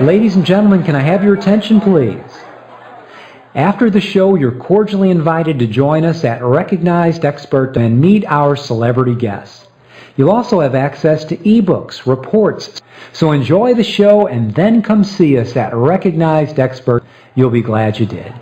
Ladies and gentlemen, can I have your attention, please? After the show, you're cordially invited to join us at Recognized Expert and meet our celebrity guests. You'll also have access to ebooks, reports. So enjoy the show and then come see us at Recognized Expert. You'll be glad you did.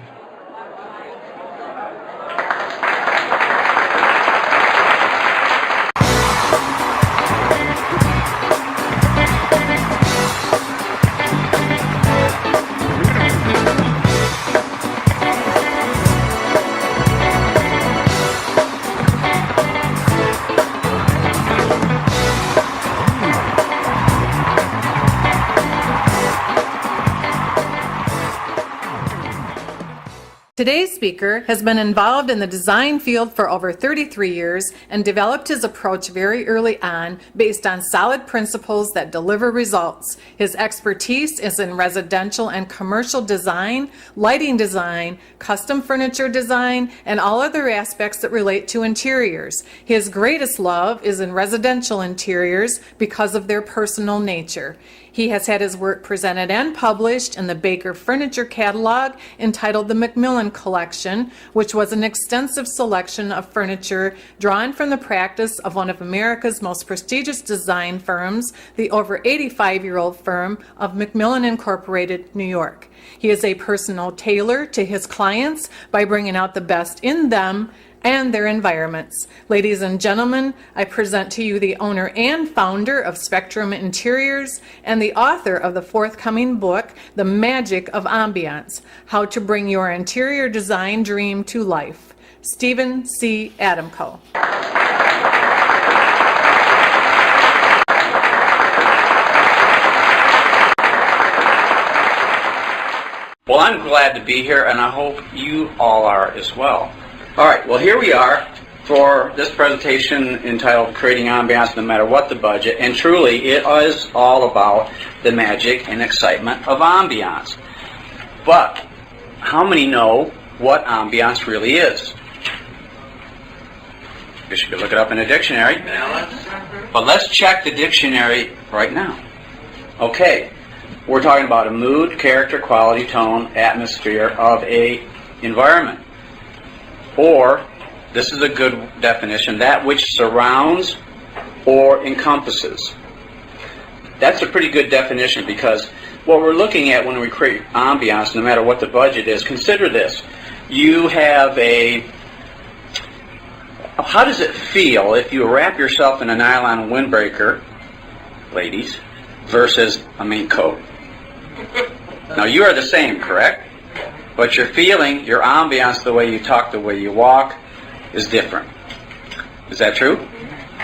Today's speaker has been involved in the design field for over 33 years and developed his approach very early on based on solid principles that deliver results. His expertise is in residential and commercial design, lighting design, custom furniture design, and all other aspects that relate to interiors. His greatest love is in residential interiors because of their personal nature. He has had his work presented and published in the Baker Furniture Catalog entitled the Macmillan Collection, which was an extensive selection of furniture drawn from the practice of one of America's most prestigious design firms, the over 85-year-old firm of Macmillan Incorporated, New York. He is a personal tailor to his clients by bringing out the best in them and their environments. Ladies and gentlemen, I present to you the owner and founder of Spectrum Interiors and the author of the forthcoming book, The Magic of Ambiance, How to Bring Your Interior Design Dream to Life, Stephen C. Adamko. Well, I'm glad to be here, and I hope you all are as well. All right, well, here we are for this presentation entitled Creating Ambiance No Matter What the Budget, and truly it is all about the magic and excitement of ambiance. But how many know what ambiance really is? You should look it up in a dictionary. But let's check the dictionary right now. Okay, we're talking about a mood, character, quality, tone, atmosphere of a environment. Or, this is a good definition, that which surrounds or encompasses. That's a pretty good definition, because what we're looking at when we create ambiance, no matter what the budget is, consider this. You have how does it feel if you wrap yourself in a nylon windbreaker, ladies, versus a mink coat? Now, you are the same, correct? But your feeling, your ambiance, the way you talk, the way you walk, is different. Is that true?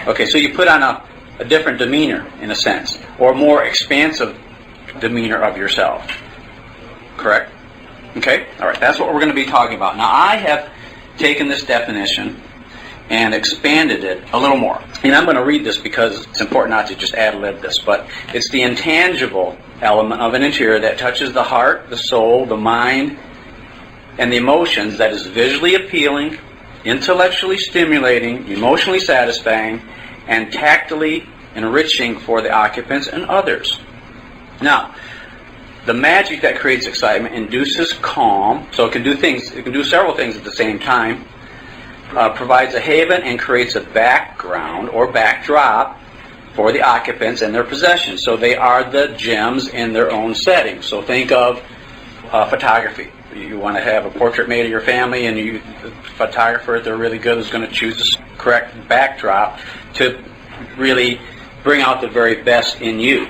Okay, so you put on a different demeanor, in a sense, or more expansive demeanor of yourself. Correct? Okay? All right, that's what we're going to be talking about. Now, I have taken this definition and expanded it a little more. And I'm going to read this because it's important not to just ad-lib this, but it's the intangible element of an interior that touches the heart, the soul, the mind, and the emotions, that is visually appealing, intellectually stimulating, emotionally satisfying, and tactily enriching for the occupants and others. Now, the magic that creates excitement induces calm, so it can do several things at the same time, provides a haven and creates a background or backdrop for the occupants and their possessions. So they are the gems in their own setting. So think of photography. You want to have a portrait made of your family, and the photographer, if they're really good, is going to choose the correct backdrop to really bring out the very best in you.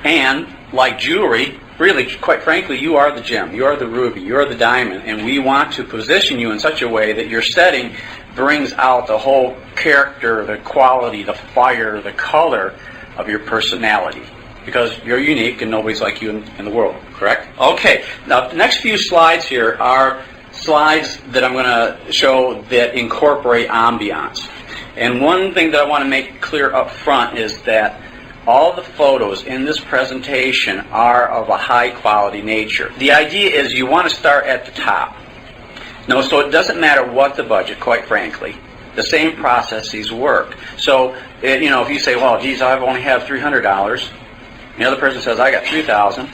And like jewelry, really, quite frankly, you are the gem, you are the ruby, you are the diamond, and we want to position you in such a way that your setting brings out the whole character, the quality, the fire, the color of your personality. Because you're unique and nobody's like you in the world, correct? Okay, now the next few slides here are slides that I'm going to show that incorporate ambiance. And one thing that I want to make clear up front is that all the photos in this presentation are of a high quality nature. The idea is you want to start at the top. No, so it doesn't matter what the budget, quite frankly. The same processes work. So, if you say, well, geez, I only have $300, the other person says, I got $3,000,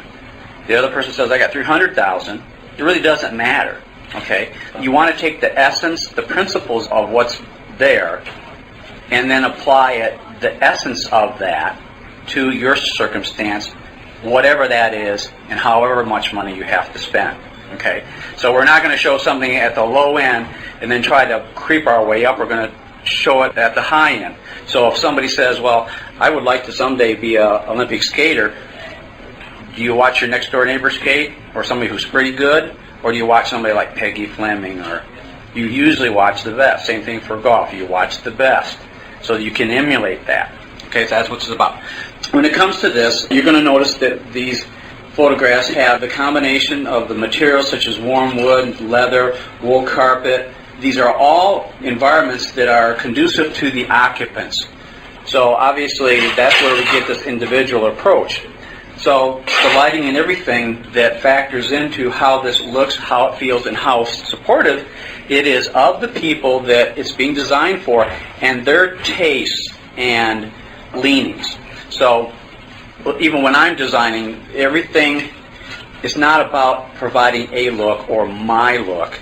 The other person says, I got 300,000. It really doesn't matter. Okay? You want to take the essence, the principles of what's there, and then apply it, the essence of that, to your circumstance, whatever that is, and however much money you have to spend. Okay? So we're not going to show something at the low end and then try to creep our way up. We're going to show it at the high end. So if somebody says, well, I would like to someday be an Olympic skater, do you watch your next door neighbor skate, or somebody who's pretty good, or do you watch somebody like Peggy Fleming? Or you usually watch the best. Same thing for golf. You watch the best so that you can emulate that. Okay, so that's what it's about. When it comes to this, you're going to notice that these photographs have the combination of the materials such as warm wood, leather, wool carpet. These are all environments that are conducive to the occupants. So obviously that's where we get this individual approach. So the lighting and everything that factors into how this looks, how it feels, and how supportive it is of the people that it's being designed for and their tastes and leanings. So even when I'm designing, everything is not about providing a look or my look.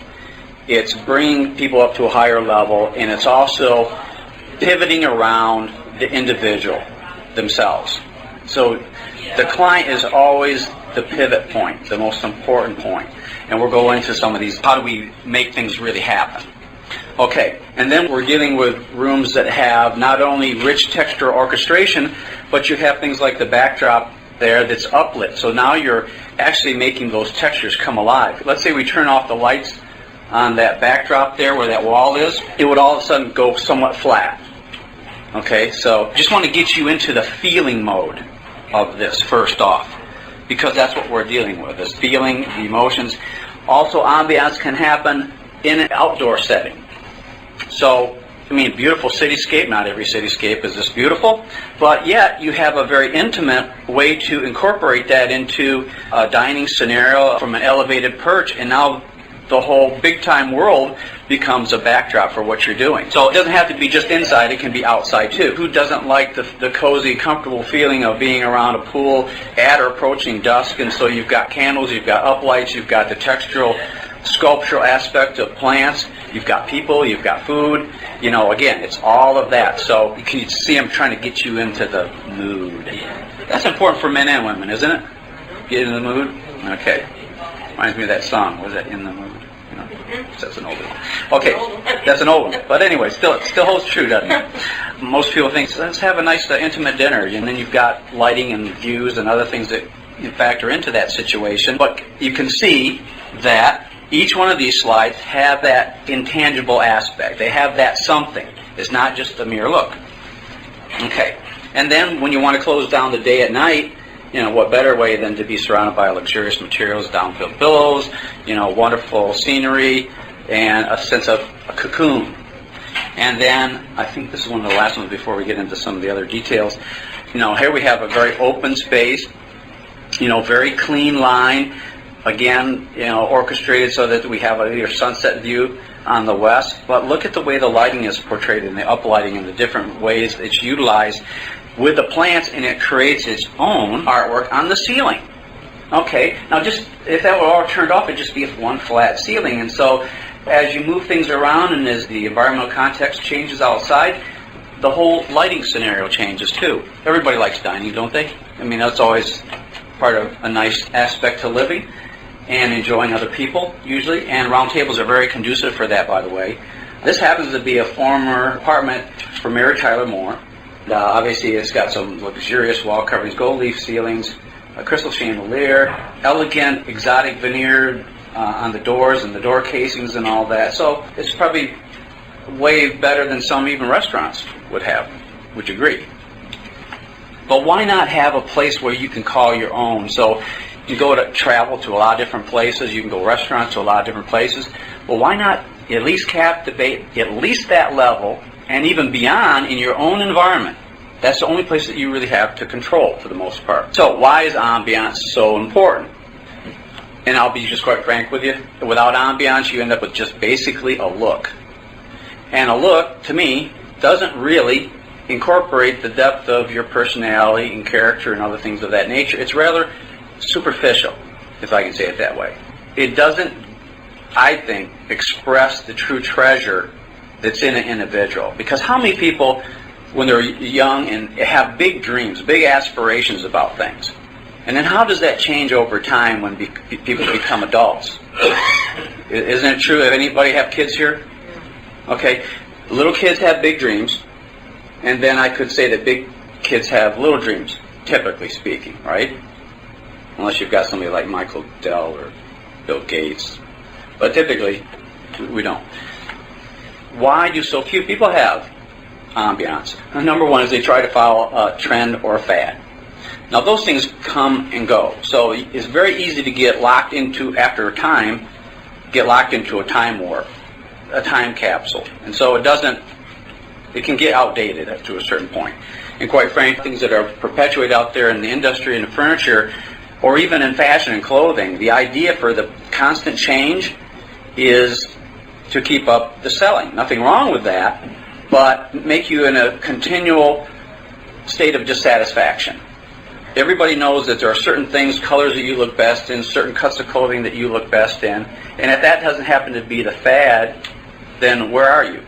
It's bringing people up to a higher level, and it's also pivoting around the individual themselves. So the client is always the pivot point, the most important point. And we'll go into some of these. How do we make things really happen? Okay, and then we're dealing with rooms that have not only rich texture orchestration, but you have things like the backdrop there that's uplit. So now you're actually making those textures come alive. Let's say we turn off the lights on that backdrop there where that wall is, it would all of a sudden go somewhat flat. Okay, so just want to get you into the feeling mode of this first off, because that's what we're dealing with, is feeling, the emotions. Also, ambiance can happen in an outdoor setting. So, I mean, beautiful cityscape, not every cityscape is this beautiful, but yet you have a very intimate way to incorporate that into a dining scenario from an elevated perch, and now the whole big-time world becomes a backdrop for what you're doing. So it doesn't have to be just inside, it can be outside too. Who doesn't like the cozy, comfortable feeling of being around a pool at or approaching dusk, and so you've got candles, you've got uplights, you've got the textural, sculptural aspect of plants, you've got people, you've got food, you know, again, it's all of that. So you can see I'm trying to get you into the mood. That's important for men and women, isn't it? Get in the mood? Okay. Reminds me of that song. Was that In the Mood? You know, that's an old one. Okay, that's an old one. But anyway, it still holds true, doesn't it? Most people think, let's have a nice intimate dinner, and then you've got lighting and views and other things that factor into that situation. But you can see that each one of these slides have that intangible aspect. They have that something. It's not just a mere look. Okay, and then when you want to close down the day at night, you know, what better way than to be surrounded by luxurious materials, down-filled pillows, you know, wonderful scenery, and a sense of a cocoon. And then, I think this is one of the last ones before we get into some of the other details. You know, here we have a very open space, you know, very clean line. Again, you know, orchestrated so that we have a sunset view on the west. But look at the way the lighting is portrayed and the uplighting and the different ways it's utilized with the plants, and it creates its own artwork on the ceiling. Okay, now just if that were all turned off, it'd just be one flat ceiling. And so as you move things around and as the environmental context changes outside, the whole lighting scenario changes too. Everybody likes dining, don't they? I mean, that's always part of a nice aspect to living and enjoying other people, usually. And round tables are very conducive for that, by the way. This happens to be a former apartment for Mary Tyler Moore. Obviously, it's got some luxurious wall coverings, gold leaf ceilings, a crystal chandelier, elegant, exotic veneer on the doors and the door casings and all that. So it's probably way better than some even restaurants would have. Would you agree? But why not have a place where you can call your own? So you go to travel to a lot of different places. You can go restaurants to a lot of different places. Well, why not at least captivate at least that level and even beyond in your own environment? That's the only place that you really have to control for the most part. So why is ambiance so important? And I'll be just quite frank with you. Without ambiance, you end up with just basically a look. And a look, to me, doesn't really incorporate the depth of your personality and character and other things of that nature. It's rather superficial. if I can say it that way. It doesn't, I think, express the true treasure that's in an individual. Because how many people, when they're young and have big dreams, big aspirations about things, and then how does that change over time when people become adults? Isn't it true? If anybody have kids here? Okay. Little kids have big dreams, and then I could say that big kids have little dreams, typically speaking, right? Unless you've got somebody like Michael Dell or Bill Gates. But typically, we don't. Why do so few people have ambiance? Number one is they try to follow a trend or a fad. Now those things come and go. So it's very easy to get locked into, after a time, get locked into a time warp, a time capsule. And so it can get outdated up to a certain point. And quite frankly, things that are perpetuated out there in the industry and the furniture, or even in fashion and clothing, the idea for the constant change is to keep up the selling. Nothing wrong with that, but make you in a continual state of dissatisfaction. Everybody knows that there are certain things, colors that you look best in, certain cuts of clothing that you look best in, and if that doesn't happen to be the fad, then where are you?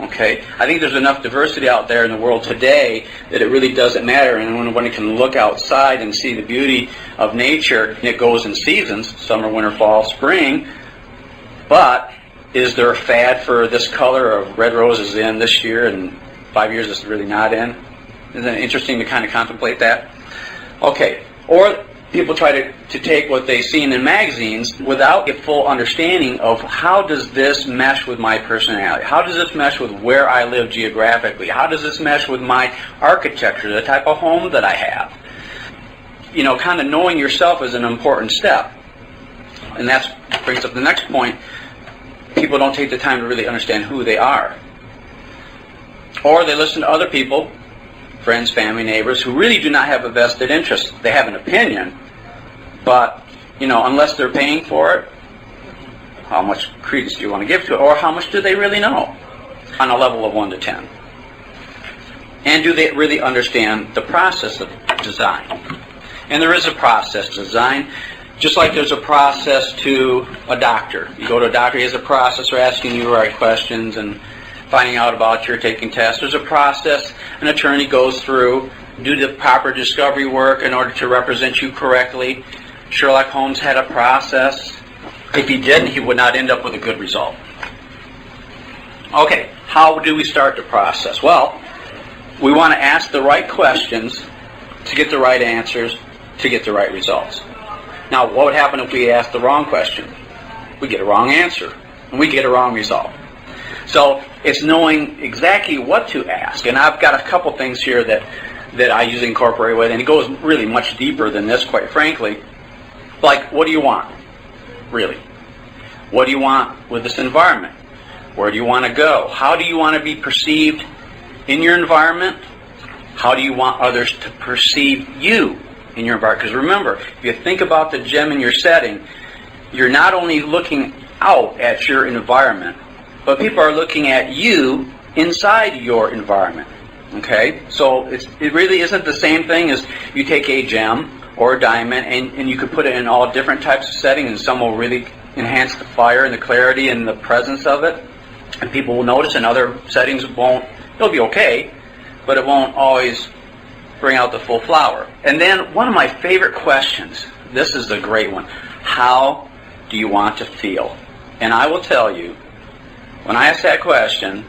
Okay? I think there's enough diversity out there in the world today that it really doesn't matter, and when one can look outside and see the beauty of nature, and it goes in seasons, summer, winter, fall, spring, but is there a fad for this color of red roses in this year and 5 years it's really not in? Isn't it interesting to kind of contemplate that? Okay, or people try to take what they've seen in magazines without a full understanding of how does this mesh with my personality? How does this mesh with where I live geographically? How does this mesh with my architecture, the type of home that I have? You know, kind of knowing yourself is an important step. And that brings up the next point. People don't take the time to really understand who they are. Or they listen to other people, friends, family, neighbors, who really do not have a vested interest. They have an opinion, but, you know, unless they're paying for it, how much credence do you want to give to it? Or how much do they really know on a level of 1 to 10? And do they really understand the process of design? And there is a process to design, just like there's a process to a doctor. You go to a doctor, he has a process for asking you the right questions and finding out about your taking tests. There's a process an attorney goes through, do the proper discovery work in order to represent you correctly. Sherlock Holmes had a process. If he didn't, he would not end up with a good result. Okay, how do we start the process? Well, we want to ask the right questions to get the right answers, to get the right results. Now, what would happen if we asked the wrong question? We get a wrong answer, and we get a wrong result. So it's knowing exactly what to ask. And I've got a couple things here that I usually incorporate with, and it goes really much deeper than this, quite frankly. Like, what do you want, really? What do you want with this environment? Where do you want to go? How do you want to be perceived in your environment? How do you want others to perceive you in your environment? Because remember, if you think about the gem in your setting, you're not only looking out at your environment, but people are looking at you inside your environment. Okay? So it really isn't the same thing as you take a gem or a diamond and you could put it in all different types of settings, and some will really enhance the fire and the clarity and the presence of it. And people will notice, and other settings won't. It'll be okay, but it won't always bring out the full flower. And then one of my favorite questions, this is the great one. How do you want to feel? And I will tell you, when I ask that question,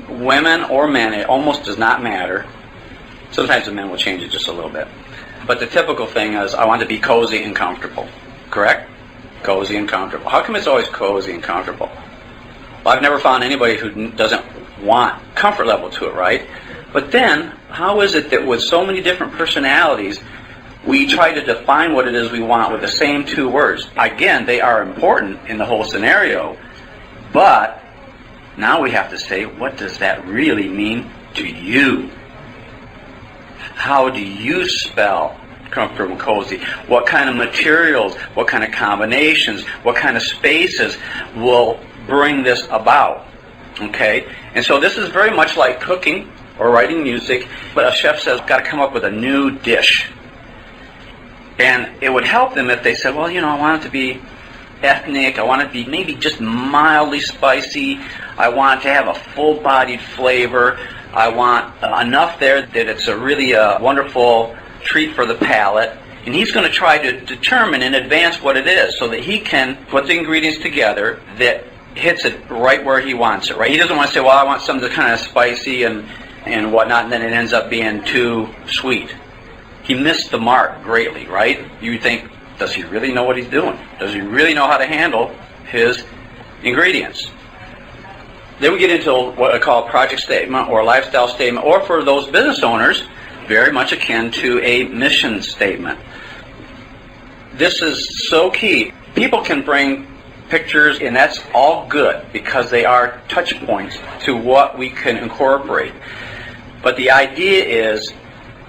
women or men, it almost does not matter. Sometimes the men will change it just a little bit. But the typical thing is, I want to be cozy and comfortable. Correct? Cozy and comfortable. How come it's always cozy and comfortable? Well, I've never found anybody who doesn't want comfort level to it, right? But then, how is it that with so many different personalities, we try to define what it is we want with the same two words? Again, they are important in the whole scenario, but now we have to say, what does that really mean to you? How do you spell comfortable and cozy? What kind of materials, what kind of combinations, what kind of spaces will bring this about? Okay? And so this is very much like cooking or writing music, but a chef says, got to come up with a new dish. And it would help them if they said, well, you know, I want it to be ethnic, I want it to be maybe just mildly spicy, I want it to have a full-bodied flavor, I want enough there that it's a really wonderful treat for the palate. And he's going to try to determine in advance what it is so that he can put the ingredients together that hits it right where he wants it, right? He doesn't want to say, well, I want something that's kind of spicy and whatnot, and then it ends up being too sweet. He missed the mark greatly, right? You think, does he really know what he's doing? Does he really know how to handle his ingredients? Then we get into what I call a project statement or a lifestyle statement, or for those business owners, very much akin to a mission statement. This is so key. People can bring pictures, and that's all good because they are touch points to what we can incorporate. But the idea is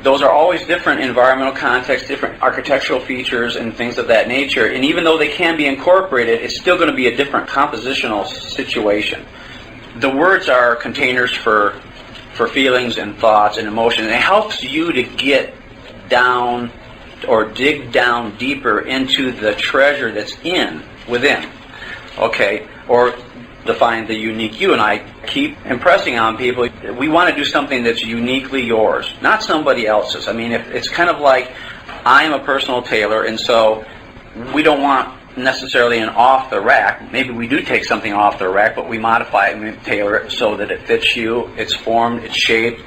those are always different environmental contexts, different architectural features and things of that nature. And even though they can be incorporated, it's still going to be a different compositional situation. The words are containers for feelings and thoughts and emotion. And it helps you to get down or dig down deeper into the treasure that's within. Okay? Or define the unique you. And I keep impressing on people, we want to do something that's uniquely yours, not somebody else's. I mean, if it's kind of like, I'm a personal tailor, and so we don't want necessarily an off-the-rack. Maybe we do take something off the rack, but we modify it and tailor it so that it fits you, it's formed, it's shaped,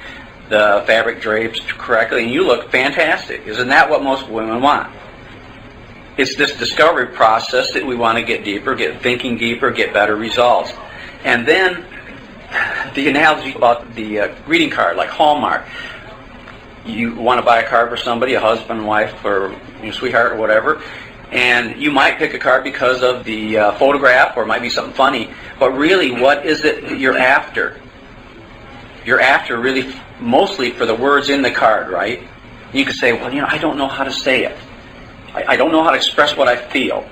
the fabric drapes correctly, and you look fantastic. Isn't that what most women want? It's this discovery process that we want to get deeper, get thinking deeper, get better results. And then the analogy about the greeting card, like Hallmark. You want to buy a card for somebody, a husband, wife, or sweetheart, or whatever, and you might pick a card because of the photograph, or it might be something funny, but really, what is it that you're after? You're after really mostly for the words in the card, right? You could say, well, I don't know how to say it. I don't know how to express what I feel.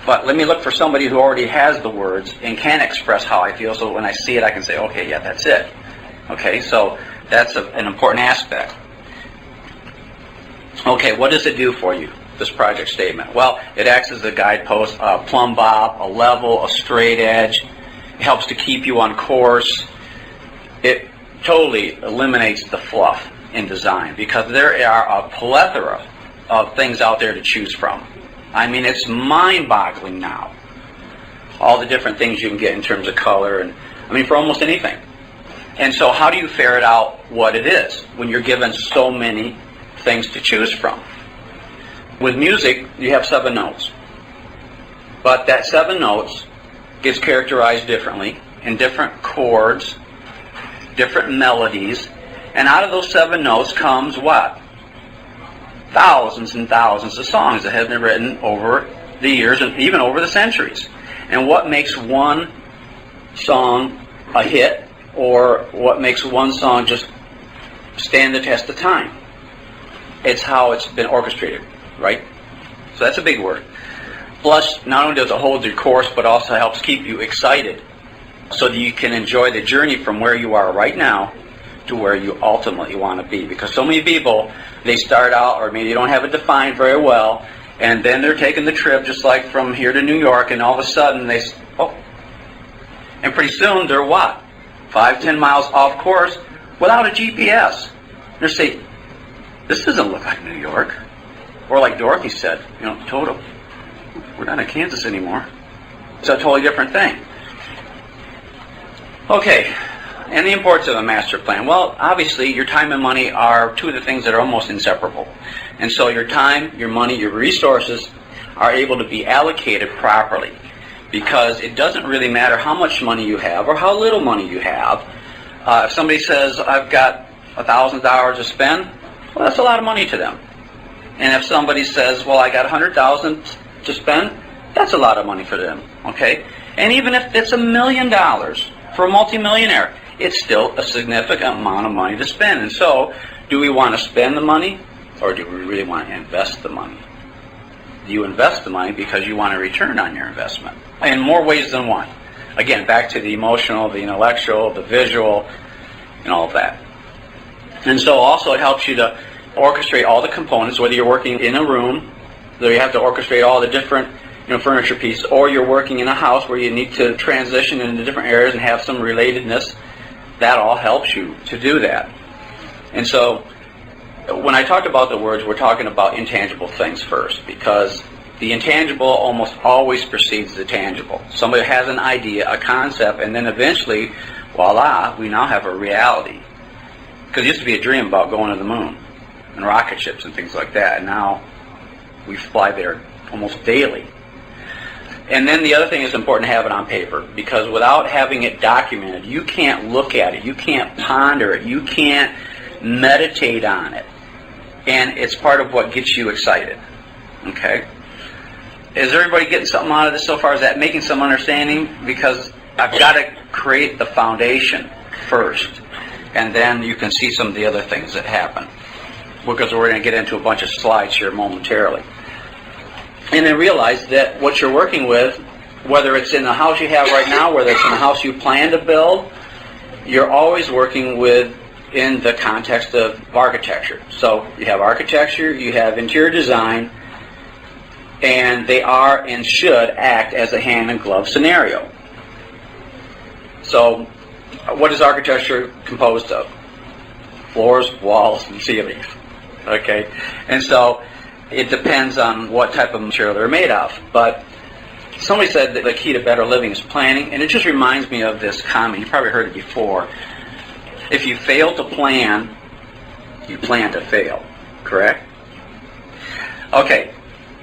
But let me look for somebody who already has the words and can express how I feel, so when I see it, I can say, okay, yeah, that's it. Okay, so that's an important aspect. Okay, what does it do for you, this project statement? Well, it acts as a guidepost, a plumb bob, a level, a straight edge. It helps to keep you on course. It totally eliminates the fluff in design because there are a plethora of things out there to choose from. I mean, it's mind-boggling now, all the different things you can get in terms of color, and I mean, for almost anything. And so how do you ferret out what it is when you're given so many things to choose from? With music, you have 7 notes. But that 7 notes gets characterized differently in different chords, different melodies, and out of those 7 notes comes what? Thousands and thousands of songs that have been written over the years and even over the centuries. And what makes one song a hit, or what makes one song just stand the test of time? It's how it's been orchestrated, right? So that's a big word. Plus, not only does it hold your course, but also helps keep you excited so that you can enjoy the journey from where you are right now to where you ultimately want to be. Because so many people, they start out, or maybe they don't have it defined very well, and then they're taking the trip just like from here to New York, and all of a sudden and pretty soon they're what? 5-10 miles off course without a GPS. They're saying, this doesn't look like New York. Or like Dorothy said, Toto, we're not in Kansas anymore. It's a totally different thing. Okay, and the importance of a master plan. Well, obviously, your time and money are 2 of the things that are almost inseparable. And so your time, your money, your resources are able to be allocated properly, because it doesn't really matter how much money you have or how little money you have. If somebody says, I've got $1,000 to spend, well, that's a lot of money to them. And if somebody says, well, I got $100,000 to spend, that's a lot of money for them, okay? And even if it's $1 million for a multimillionaire, it's still a significant amount of money to spend. And so, do we want to spend the money, or do we really want to invest the money? Do you invest the money because you want a return on your investment? In more ways than one. Again, back to the emotional, the intellectual, the visual, and all of that. And so also it helps you to orchestrate all the components, whether you're working in a room, so you have to orchestrate all the different furniture pieces, or you're working in a house where you need to transition into different areas and have some relatedness. That all helps you to do that. And so when I talk about the words, we're talking about intangible things first, because the intangible almost always precedes the tangible. Somebody has an idea, a concept, and then eventually, voila, we now have a reality. Because it used to be a dream about going to the moon and rocket ships and things like that, and now we fly there almost daily. And then the other thing is important to have it on paper, because without having it documented, you can't look at it, you can't ponder it, you can't meditate on it. And it's part of what gets you excited. Okay? Is everybody getting something out of this so far? Is that making some understanding? Because I've got to create the foundation first, and then you can see some of the other things that happen. Because we're going to get into a bunch of slides here momentarily. And then realize that what you're working with, whether it's in the house you have right now, whether it's in the house you plan to build, you're always working with in the context of architecture. So you have architecture, you have interior design, and they are and should act as a hand and glove scenario. So what is architecture composed of? Floors, walls, and ceilings. Okay? And so it depends on what type of material they're made of. But somebody said that the key to better living is planning, and it just reminds me of this comment. You probably heard it before. If you fail to plan, you plan to fail. Correct? Okay.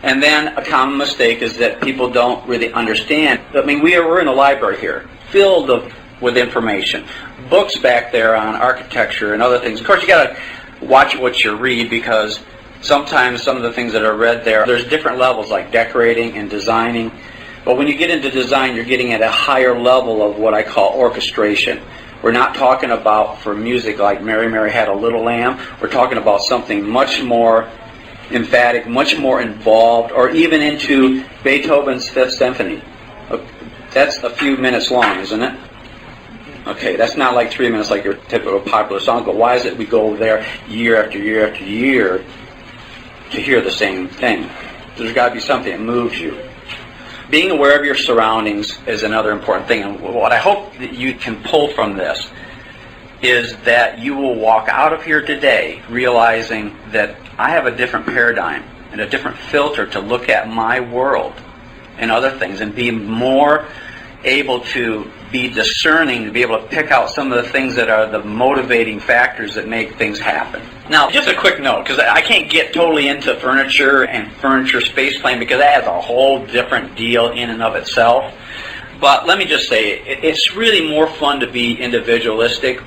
And then a common mistake is that people don't really understand. I mean, we're in a library here, filled with information. Books back there on architecture and other things. Of course, you got to watch what you read, because sometimes some of the things that are read there's different levels, like decorating and designing. But when you get into design, you're getting at a higher level of what I call orchestration. We're not talking about, for music, like Mary, Mary Had a Little Lamb. We're talking about something much more emphatic, much more involved, or even into Beethoven's Fifth Symphony. That's a few minutes long, isn't it? Okay, that's not like 3 minutes like your typical popular song, but why is it we go there year after year after year to hear the same thing? There's got to be something that moves you. Being aware of your surroundings is another important thing, and what I hope that you can pull from this is that you will walk out of here today realizing that I have a different paradigm and a different filter to look at my world and other things, and be more able to be discerning, to be able to pick out some of the things that are the motivating factors that make things happen. Now, just a quick note, because I can't get totally into furniture and furniture space planning, because that has a whole different deal in and of itself. But let me just say, it's really more fun to be individualistic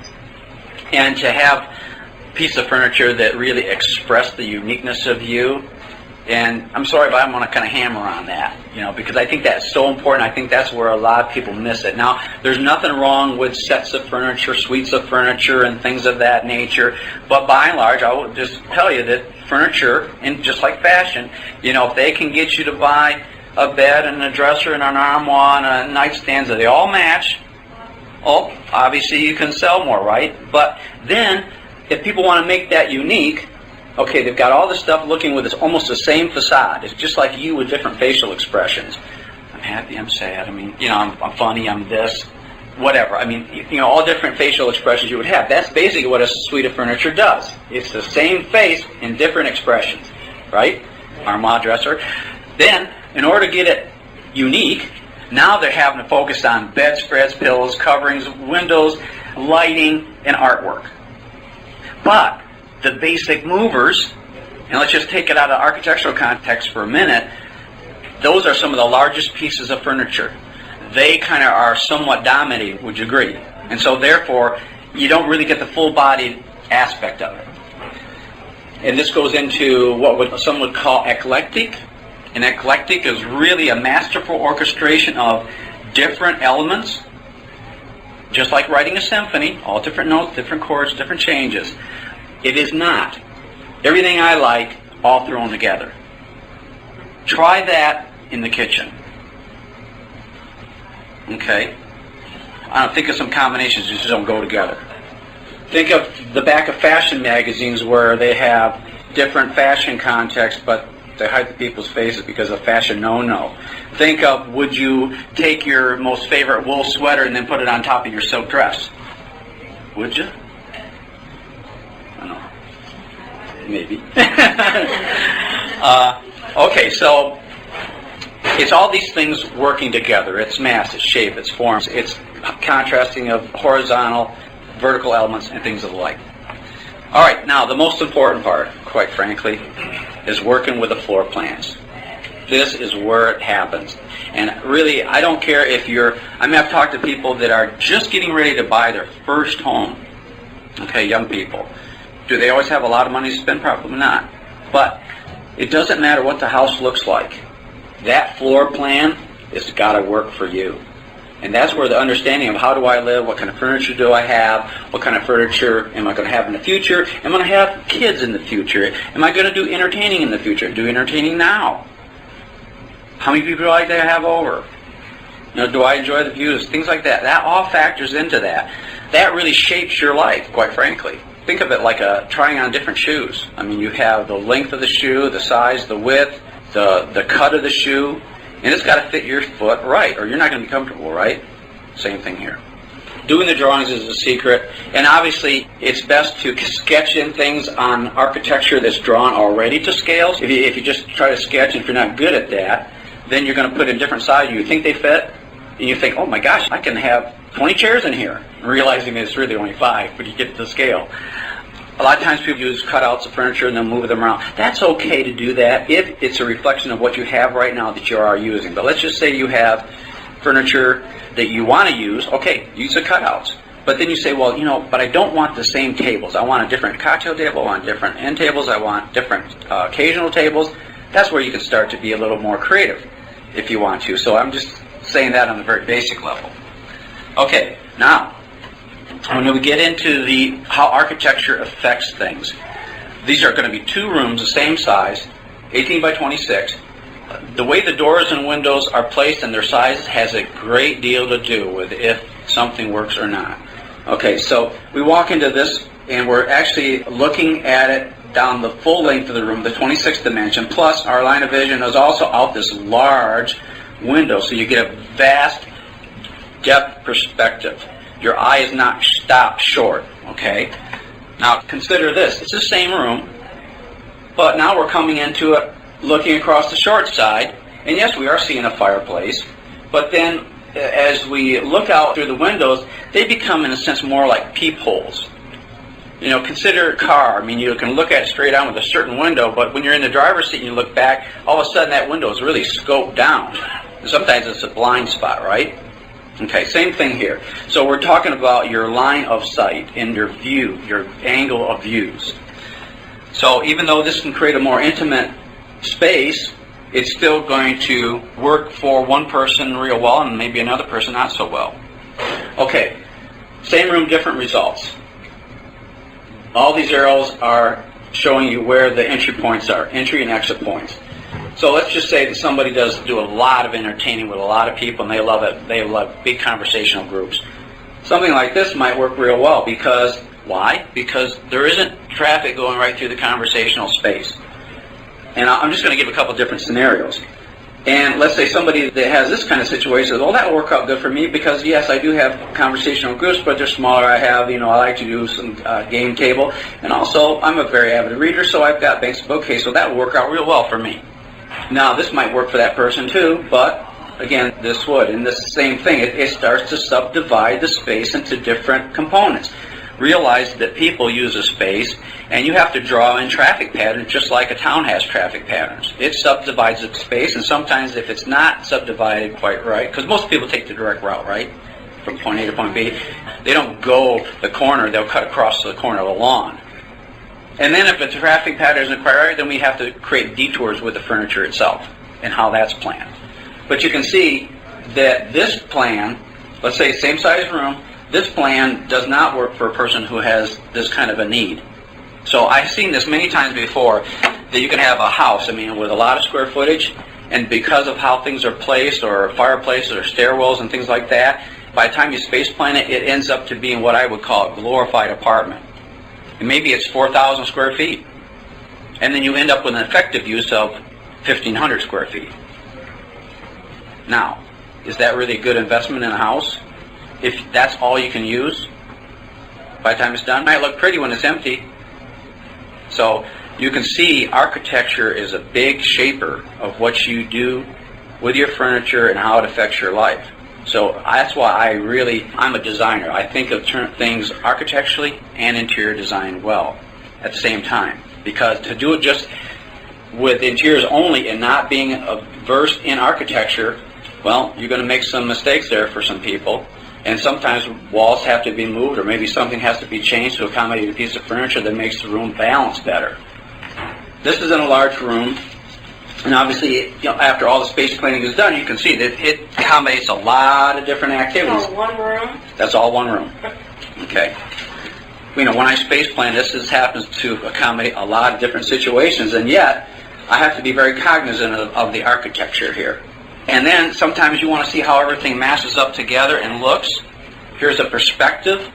and to have a piece of furniture that really express the uniqueness of you. And I'm sorry, but I'm going to kind of hammer on that, because I think that's so important. I think that's where a lot of people miss it. Now, there's nothing wrong with sets of furniture, suites of furniture, and things of that nature. But by and large, I will just tell you that furniture, and just like fashion, if they can get you to buy a bed and a dresser and an armoire and a nightstand, that they all match, obviously you can sell more, right? But then, if people want to make that unique, okay, they've got all this stuff looking with almost the same facade. It's just like you with different facial expressions. I'm happy, I'm sad, I'm funny, I'm this, whatever. All different facial expressions you would have. That's basically what a suite of furniture does. It's the same face in different expressions, right? Armoire, dresser. Then, in order to get it unique, now they're having to focus on bedspreads, pillows, coverings, windows, lighting, and artwork. But the basic movers, and let's just take it out of architectural context for a minute, those are some of the largest pieces of furniture. They kind of are somewhat dominating, would you agree? And so therefore, you don't really get the full-bodied aspect of it. And this goes into what some would call eclectic. And eclectic is really a masterful orchestration of different elements, just like writing a symphony, all different notes, different chords, different changes. It is not everything I like all thrown together. Try that in the kitchen. Okay? Think of some combinations that just don't go together. Think of the back of fashion magazines where they have different fashion context, but they hide the people's faces because of fashion no-no. Think of, would you take your most favorite wool sweater and then put it on top of your silk dress? Would you? I don't know. Maybe. Okay, so it's all these things working together. It's mass, it's shape, it's forms, it's contrasting of horizontal, vertical elements, and things of the like. All right, now the most important part, quite frankly, is working with the floor plans. This is where it happens. And really, I don't care if I've talked to people that are just getting ready to buy their first home. Okay, young people. Do they always have a lot of money to spend? Probably not. But it doesn't matter what the house looks like. That floor plan has got to work for you. And that's where the understanding of how do I live, what kind of furniture do I have, what kind of furniture am I going to have in the future, am I going to have kids in the future, am I going to do entertaining in the future, do entertaining now? How many people do I like to have over? Do I enjoy the views? Things like that. That all factors into that. That really shapes your life, quite frankly. Think of it like trying on different shoes. I mean, you have the length of the shoe, the size, the width, the cut of the shoe, and it's got to fit your foot right, or you're not going to be comfortable, right? Same thing here. Doing the drawings is a secret, and obviously it's best to sketch in things on architecture that's drawn already to scales. If you just try to sketch, and if you're not good at that, then you're going to put in different sizes. You think they fit, and you think, oh my gosh, I can have 20 chairs in here, realizing that it's really only 5, but you get to the scale. A lot of times people use cutouts of furniture and then move them around. That's okay to do that if it's a reflection of what you have right now that you are using. But let's just say you have furniture that you want to use. Okay, use the cutouts. But then you say, well, but I don't want the same tables. I want a different cocktail table. I want different end tables. I want different occasional tables. That's where you can start to be a little more creative if you want to. So I'm just saying that on the very basic level. Okay, now, when we get into how architecture affects things, these are going to be 2 rooms the same size, 18 by 26. The way the doors and windows are placed and their size has a great deal to do with if something works or not. Okay, so we walk into this and we're actually looking at it down the full length of the room, the 26th dimension, plus our line of vision is also out this large window, so you get a vast depth perspective. Your eye is not stopped short, okay? Now consider this. It's the same room, but now we're coming into it looking across the short side, and yes, we are seeing a fireplace, but then as we look out through the windows, they become in a sense more like peepholes. Consider a car. I mean, you can look at it straight on with a certain window, but when you're in the driver's seat and you look back, all of a sudden that window is really scoped down. And sometimes it's a blind spot, right? Okay, same thing here. So we're talking about your line of sight and your view, your angle of views. So even though this can create a more intimate space, it's still going to work for one person real well and maybe another person not so well. Okay, same room, different results. All these arrows are showing you where the entry points are, entry and exit points. So let's just say that somebody does do a lot of entertaining with a lot of people and they love it. They love big conversational groups. Something like this might work real well because, why? Because there isn't traffic going right through the conversational space. And I'm just going to give a couple different scenarios. And let's say somebody that has this kind of situation says, well, that will work out good for me because, yes, I do have conversational groups, but they're smaller. I have, I like to do some game table. And also, I'm a very avid reader, so I've got banks of books, so that will work out real well for me. Now, this might work for that person too, but again, this would. And this same thing, it starts to subdivide the space into different components. Realize that people use a space, and you have to draw in traffic patterns just like a town has traffic patterns. It subdivides the space, and sometimes if it's not subdivided quite right, because most people take the direct route, right, from point A to point B, they don't go the corner, they'll cut across the corner of the lawn. And then if the traffic pattern isn't quite right, then we have to create detours with the furniture itself and how that's planned. But you can see that this plan, let's say same size room, this plan does not work for a person who has this kind of a need. So I've seen this many times before, that you can have a house, with a lot of square footage, and because of how things are placed, or fireplaces, or stairwells, and things like that, by the time you space plan it, it ends up to being what I would call a glorified apartment. And maybe it's 4,000 square feet. And then you end up with an effective use of 1,500 square feet. Now, is that really a good investment in a house? If that's all you can use by the time it's done? It might look pretty when it's empty. So you can see architecture is a big shaper of what you do with your furniture and how it affects your life. So that's why I'm a designer. I think of things architecturally and interior design well at the same time. Because to do it just with interiors only and not being versed in architecture, well, you're going to make some mistakes there for some people. And sometimes walls have to be moved, or maybe something has to be changed to accommodate a piece of furniture that makes the room balance better. This is in a large room, and obviously, after all the space cleaning is done, you can see that it accommodates a lot of different activities. Oh, one room? That's all one room. Okay. When I space plan, this happens to accommodate a lot of different situations, and yet I have to be very cognizant of the architecture here. And then sometimes you want to see how everything mashes up together and looks. Here's a perspective.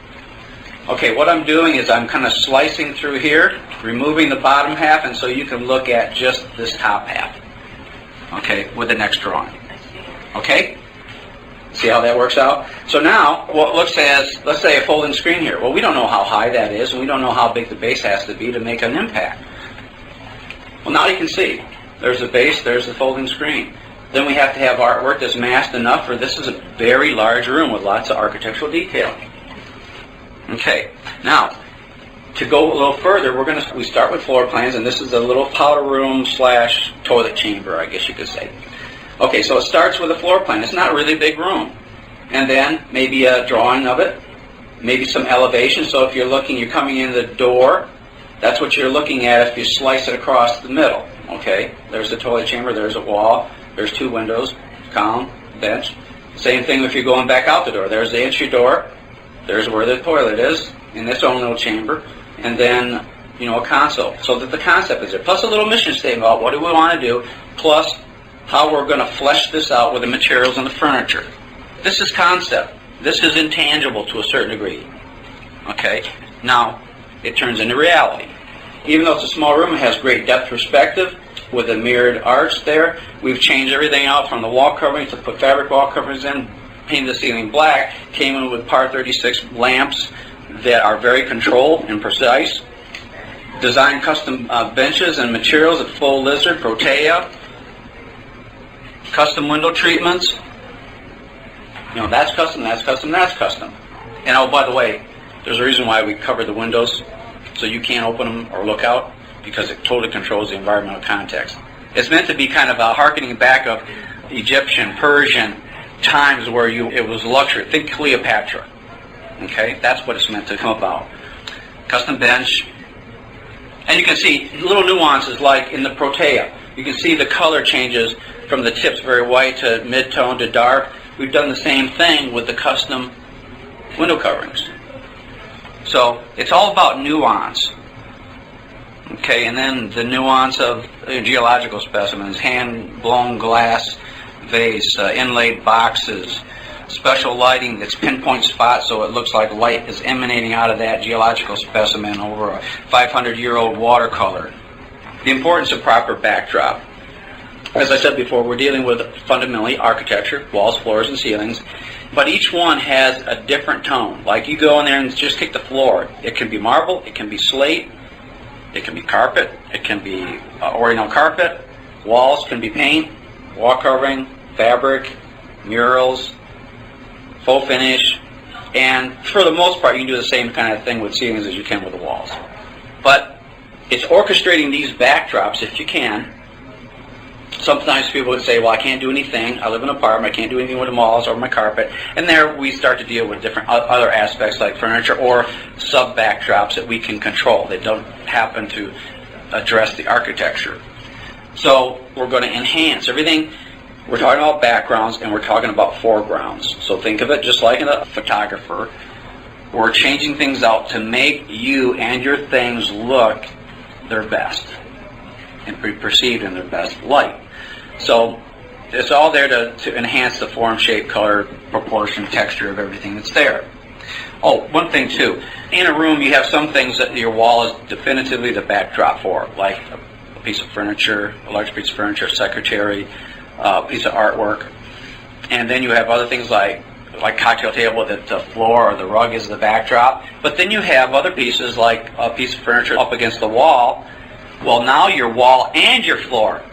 Okay, what I'm doing is I'm kind of slicing through here, removing the bottom half, and so you can look at just this top half. Okay, with the next drawing. Okay? See how that works out? So now, what looks as, let's say, a folding screen here. Well, we don't know how high that is, and we don't know how big the base has to be to make an impact. Well, now you can see. There's the base, there's the folding screen. Then we have to have artwork that's masked enough for this is a very large room with lots of architectural detail. Okay, now, to go a little further, we start with floor plans, and this is a little powder room / toilet chamber, I guess you could say. Okay, so it starts with a floor plan. It's not really a big room. And then maybe a drawing of it, maybe some elevation. So if you're coming in the door, that's what you're looking at if you slice it across the middle. Okay, there's the toilet chamber, there's a wall, there's 2 windows, column, bench. Same thing if you're going back out the door. There's the entry door, there's where the toilet is, in its own little chamber, and then, a console. So that the concept is there. Plus a little mission statement about what do we want to do, plus how we're going to flesh this out with the materials and the furniture. This is concept. This is intangible to a certain degree. Okay? Now, it turns into reality. Even though it's a small room, it has great depth perspective with a mirrored arch there. We've changed everything out from the wall coverings to put fabric wall coverings in, painted the ceiling black, came in with par 36 lamps that are very controlled and precise. Designed custom benches and materials at full lizard, protea. Custom window treatments. That's custom, that's custom, that's custom. And oh, by the way, there's a reason why we cover the windows so you can't open them or look out, because it totally controls the environmental context. It's meant to be kind of a harkening back of Egyptian, Persian times where it was luxury. Think Cleopatra. Okay, that's what it's meant to come about. Custom bench. And you can see little nuances like in the protea. You can see the color changes from the tips, very white to mid-tone to dark. We've done the same thing with the custom window coverings. So it's all about nuance. Okay, and then the nuance of geological specimens, hand-blown glass vase, inlaid boxes, special lighting that's pinpoint spot so it looks like light is emanating out of that geological specimen over a 500-year-old watercolor. The importance of proper backdrop. As I said before, we're dealing with fundamentally architecture, walls, floors, and ceilings, but each one has a different tone. Like you go in there and just kick the floor. It can be marble, it can be slate, it can be carpet, it can be Oriental carpet, walls can be paint, wall covering, fabric, murals, faux finish, and for the most part you can do the same kind of thing with ceilings as you can with the walls. But it's orchestrating these backdrops if you can. Sometimes people would say, well, I can't do anything. I live in an apartment. I can't do anything with the walls or my carpet. And there we start to deal with different other aspects like furniture or sub-backdrops that we can control. They don't happen to address the architecture. So we're going to enhance everything. We're talking about backgrounds and we're talking about foregrounds. So think of it just like a photographer. We're changing things out to make you and your things look their best and be perceived in their best light. So it's all there to enhance the form, shape, color, proportion, texture of everything that's there. Oh, one thing too. In a room you have some things that your wall is definitively the backdrop for, like piece of furniture, a large piece of furniture, secretary, piece of artwork. And then you have other things like cocktail table, that the floor or the rug is the backdrop. But then you have other pieces like a piece of furniture up against the wall. Well, now your wall and your floor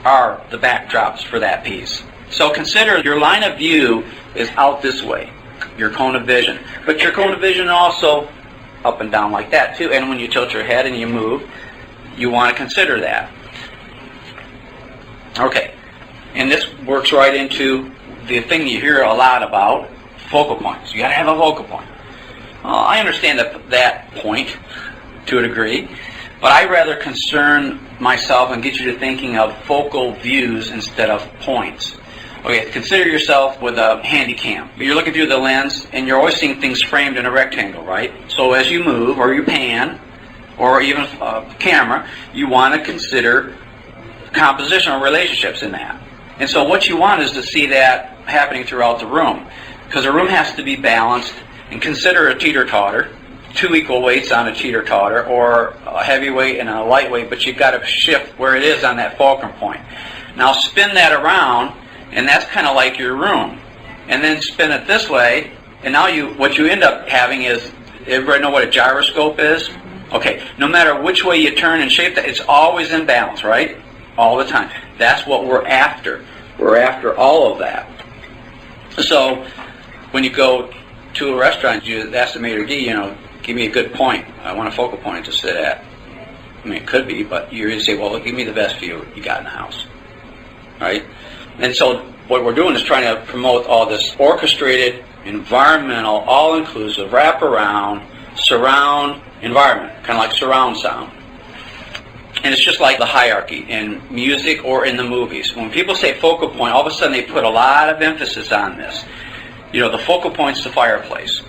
are the backdrops for that piece. So consider your line of view is out this way, your cone of vision. But your cone of vision also up and down like that too. And when you tilt your head and you move, you want to consider that. Okay, and this works right into the thing you hear a lot about, focal points. You got to have a focal point. Well, I understand that point to a degree, but I rather concern myself and get you to thinking of focal views instead of points. Okay, consider yourself with a handy cam. You're looking through the lens and you're always seeing things framed in a rectangle, right? So as you move or you pan or even a camera, you want to consider compositional relationships in that. And so what you want is to see that happening throughout the room, because the room has to be balanced. And consider a teeter-totter, 2 equal weights on a teeter-totter, or a heavyweight and a lightweight, but you've got to shift where it is on that fulcrum point. Now spin that around, and that's kind of like your room. And then spin it this way, and now what you end up having is, everybody know what a gyroscope is? Okay, no matter which way you turn and shape that, it's always in balance, right? All the time. That's what we're after. We're after all of that. So when you go to a restaurant, you ask the maitre d', give me a good point. I want a focal point to sit at. I mean, it could be, but you really say, well, give me the best view you got in the house. Right? And so what we're doing is trying to promote all this orchestrated, environmental, all-inclusive, wraparound, surround environment, kind of like surround sound. And it's just like the hierarchy in music or in the movies. When people say focal point, all of a sudden they put a lot of emphasis on this. The focal point's the fireplace.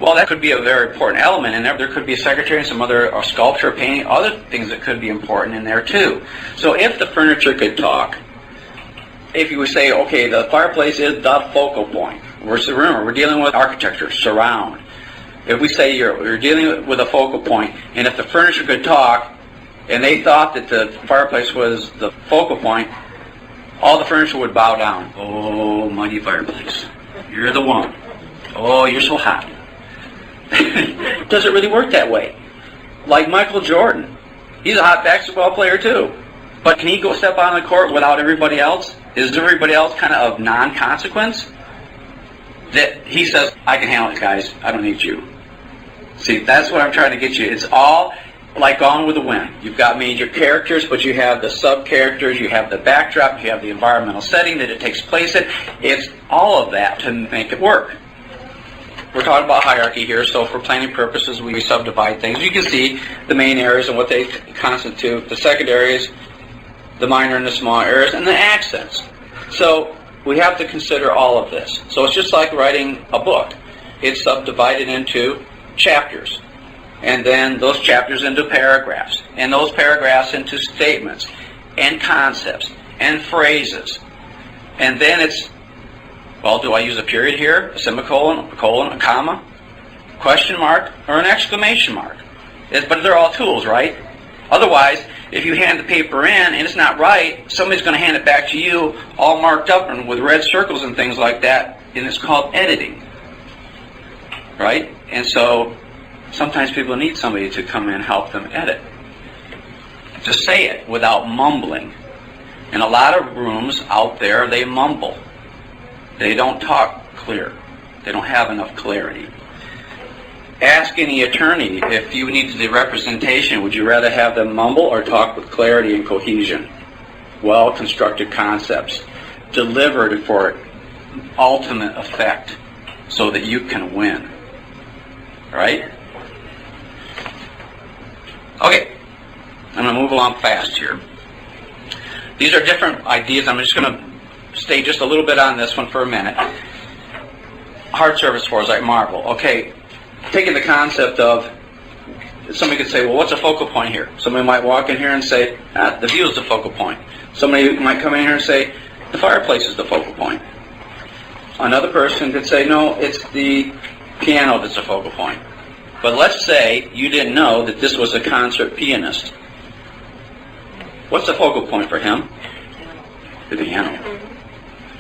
Well, that could be a very important element in there. There could be a secretary and some other sculpture, painting, other things that could be important in there too. So if the furniture could talk, if you would say, okay, the fireplace is the focal point. Remember, we're dealing with architecture, surround. If we say you're dealing with a focal point, and if the furniture could talk, and they thought that the fireplace was the focal point, all the furniture would bow down. Oh, mighty fireplace. You're the one. Oh, you're so hot. It doesn't really work that way. Like Michael Jordan. He's a hot basketball player too. But can he go step on the court without everybody else? Is everybody else kind of non-consequence? That he says, I can handle it, guys. I don't need you. See, that's what I'm trying to get you. It's all like Gone with the Wind. You've got major characters, but you have the sub-characters, you have the backdrop, you have the environmental setting that it takes place in. It's all of that to make it work. We're talking about hierarchy here, so for planning purposes, we subdivide things. You can see the main areas and what they constitute, the secondaries, the minor and the small areas, and the accents. So we have to consider all of this. So it's just like writing a book. It's subdivided into chapters. And then those chapters into paragraphs, and those paragraphs into statements, and concepts, and phrases. And then it's, well, do I use a period here, a semicolon, a colon, a comma, question mark, or an exclamation mark? But they're all tools, right? Otherwise, if you hand the paper in and it's not right, somebody's going to hand it back to you all marked up and with red circles and things like that, and it's called editing. Right? And so sometimes people need somebody to come in and help them edit. To say it without mumbling. In a lot of rooms out there, they mumble. They don't talk clear. They don't have enough clarity. Ask any attorney if you need the representation, would you rather have them mumble or talk with clarity and cohesion? Well-constructed concepts, delivered for ultimate effect so that you can win. Right? Okay, I'm going to move along fast here. These are different ideas. I'm just going to stay just a little bit on this one for a minute. Hard surface floors like marble. Okay, taking the concept of, somebody could say, well, what's a focal point here? Somebody might walk in here and say, the view is the focal point. Somebody might come in here and say, the fireplace is the focal point. Another person could say, no, it's the piano that's the focal point. But let's say you didn't know that this was a concert pianist. What's the focal point for him? The piano.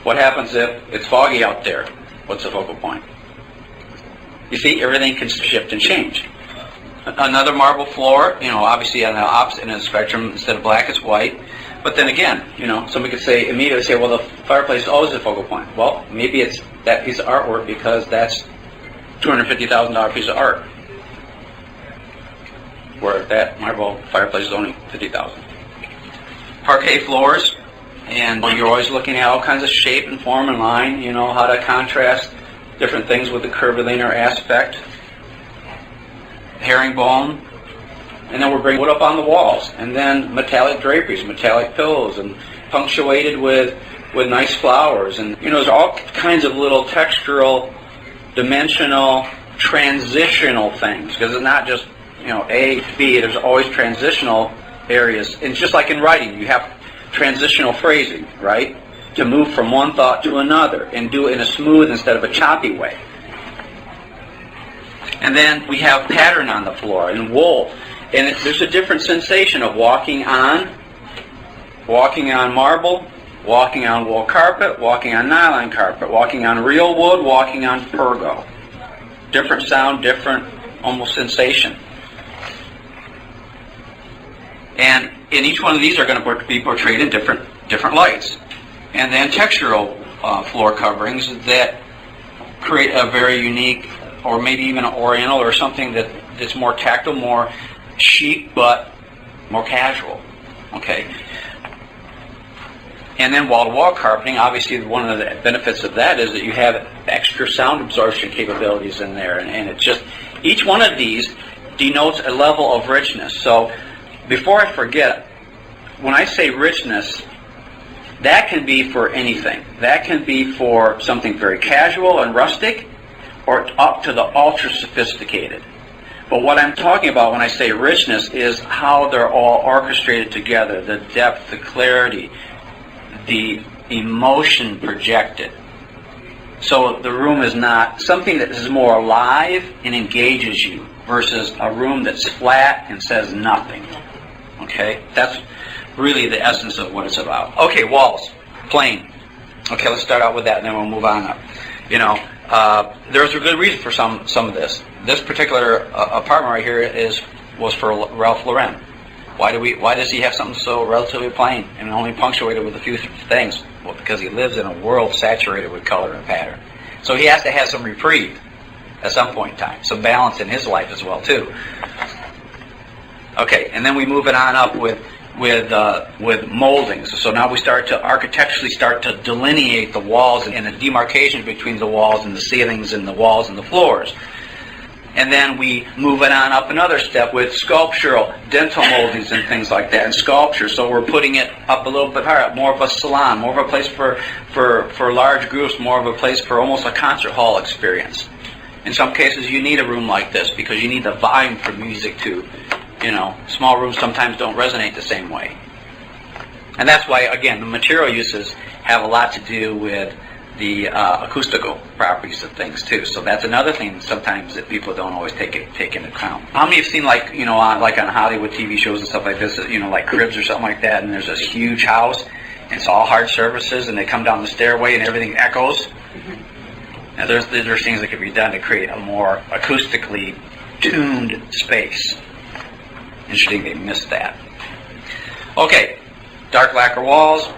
What happens if it's foggy out there? What's the focal point? You see, everything can shift and change. Another marble floor, obviously on the opposite end of the spectrum, instead of black, it's white. But then again, somebody could immediately say, well, the fireplace is always the focal point. Well, maybe it's that piece of artwork because that's $250,000 piece of art, where that marble fireplace is only $50,000. Parquet floors, and you're always looking at all kinds of shape and form and line, how to contrast different things with the curvilinear aspect. Herringbone, and then we're bringing wood up on the walls, and then metallic draperies, metallic pillows, and punctuated with nice flowers, and there's all kinds of little textural, dimensional, transitional things, because it's not just A, B. There's always transitional areas, and just like in writing, you have transitional phrasing, right, to move from one thought to another, and do it in a smooth instead of a choppy way. And then we have pattern on the floor and wool. And there's a different sensation of walking on marble, walking on wool carpet, walking on nylon carpet, walking on real wood, walking on pergo. Different sound, different almost sensation. And in each one of these are going to be portrayed in different lights. And then textural floor coverings that create a very unique, or maybe even an oriental or something that's more tactile, more chic, but more casual. Okay. And then wall-to-wall carpeting, obviously one of the benefits of that is that you have extra sound absorption capabilities in there. And it's just, each one of these denotes a level of richness. So before I forget, when I say richness, that can be for anything. That can be for something very casual and rustic, or up to the ultra-sophisticated. But what I'm talking about when I say richness is how they're all orchestrated together, the depth, the clarity, the emotion projected. So the room is not something that is more alive and engages you versus a room that's flat and says nothing. Okay? That's really the essence of what it's about. Okay, walls. Plain. Okay, let's start out with that and then we'll move on up. There's a good reason for some of this. This particular apartment right here was for Ralph Lauren. Why does he have something so relatively plain and only punctuated with a few things? Well, because he lives in a world saturated with color and pattern. So he has to have some reprieve at some point in time, some balance in his life as well too. Okay, and then we move it on up with moldings. So now we start to architecturally delineate the walls and the demarcation between the walls and the ceilings and the walls and the floors. And then we move it on up another step with sculptural, dental moldings and things like that, and sculpture. So we're putting it up a little bit higher, more of a salon, more of a place for large groups, more of a place for almost a concert hall experience. In some cases you need a room like this because you need the volume for music too. Small rooms sometimes don't resonate the same way. And that's why, again, the material uses have a lot to do with the acoustical properties of things too. So that's another thing sometimes that people don't always take into account. How many have seen on Hollywood TV shows and stuff like this, like Cribs or something like that, and there's this huge house, and it's all hard surfaces, and they come down the stairway and everything echoes? Now there's things that could be done to create a more acoustically tuned space. Interesting they missed that. Okay, dark lacquer walls,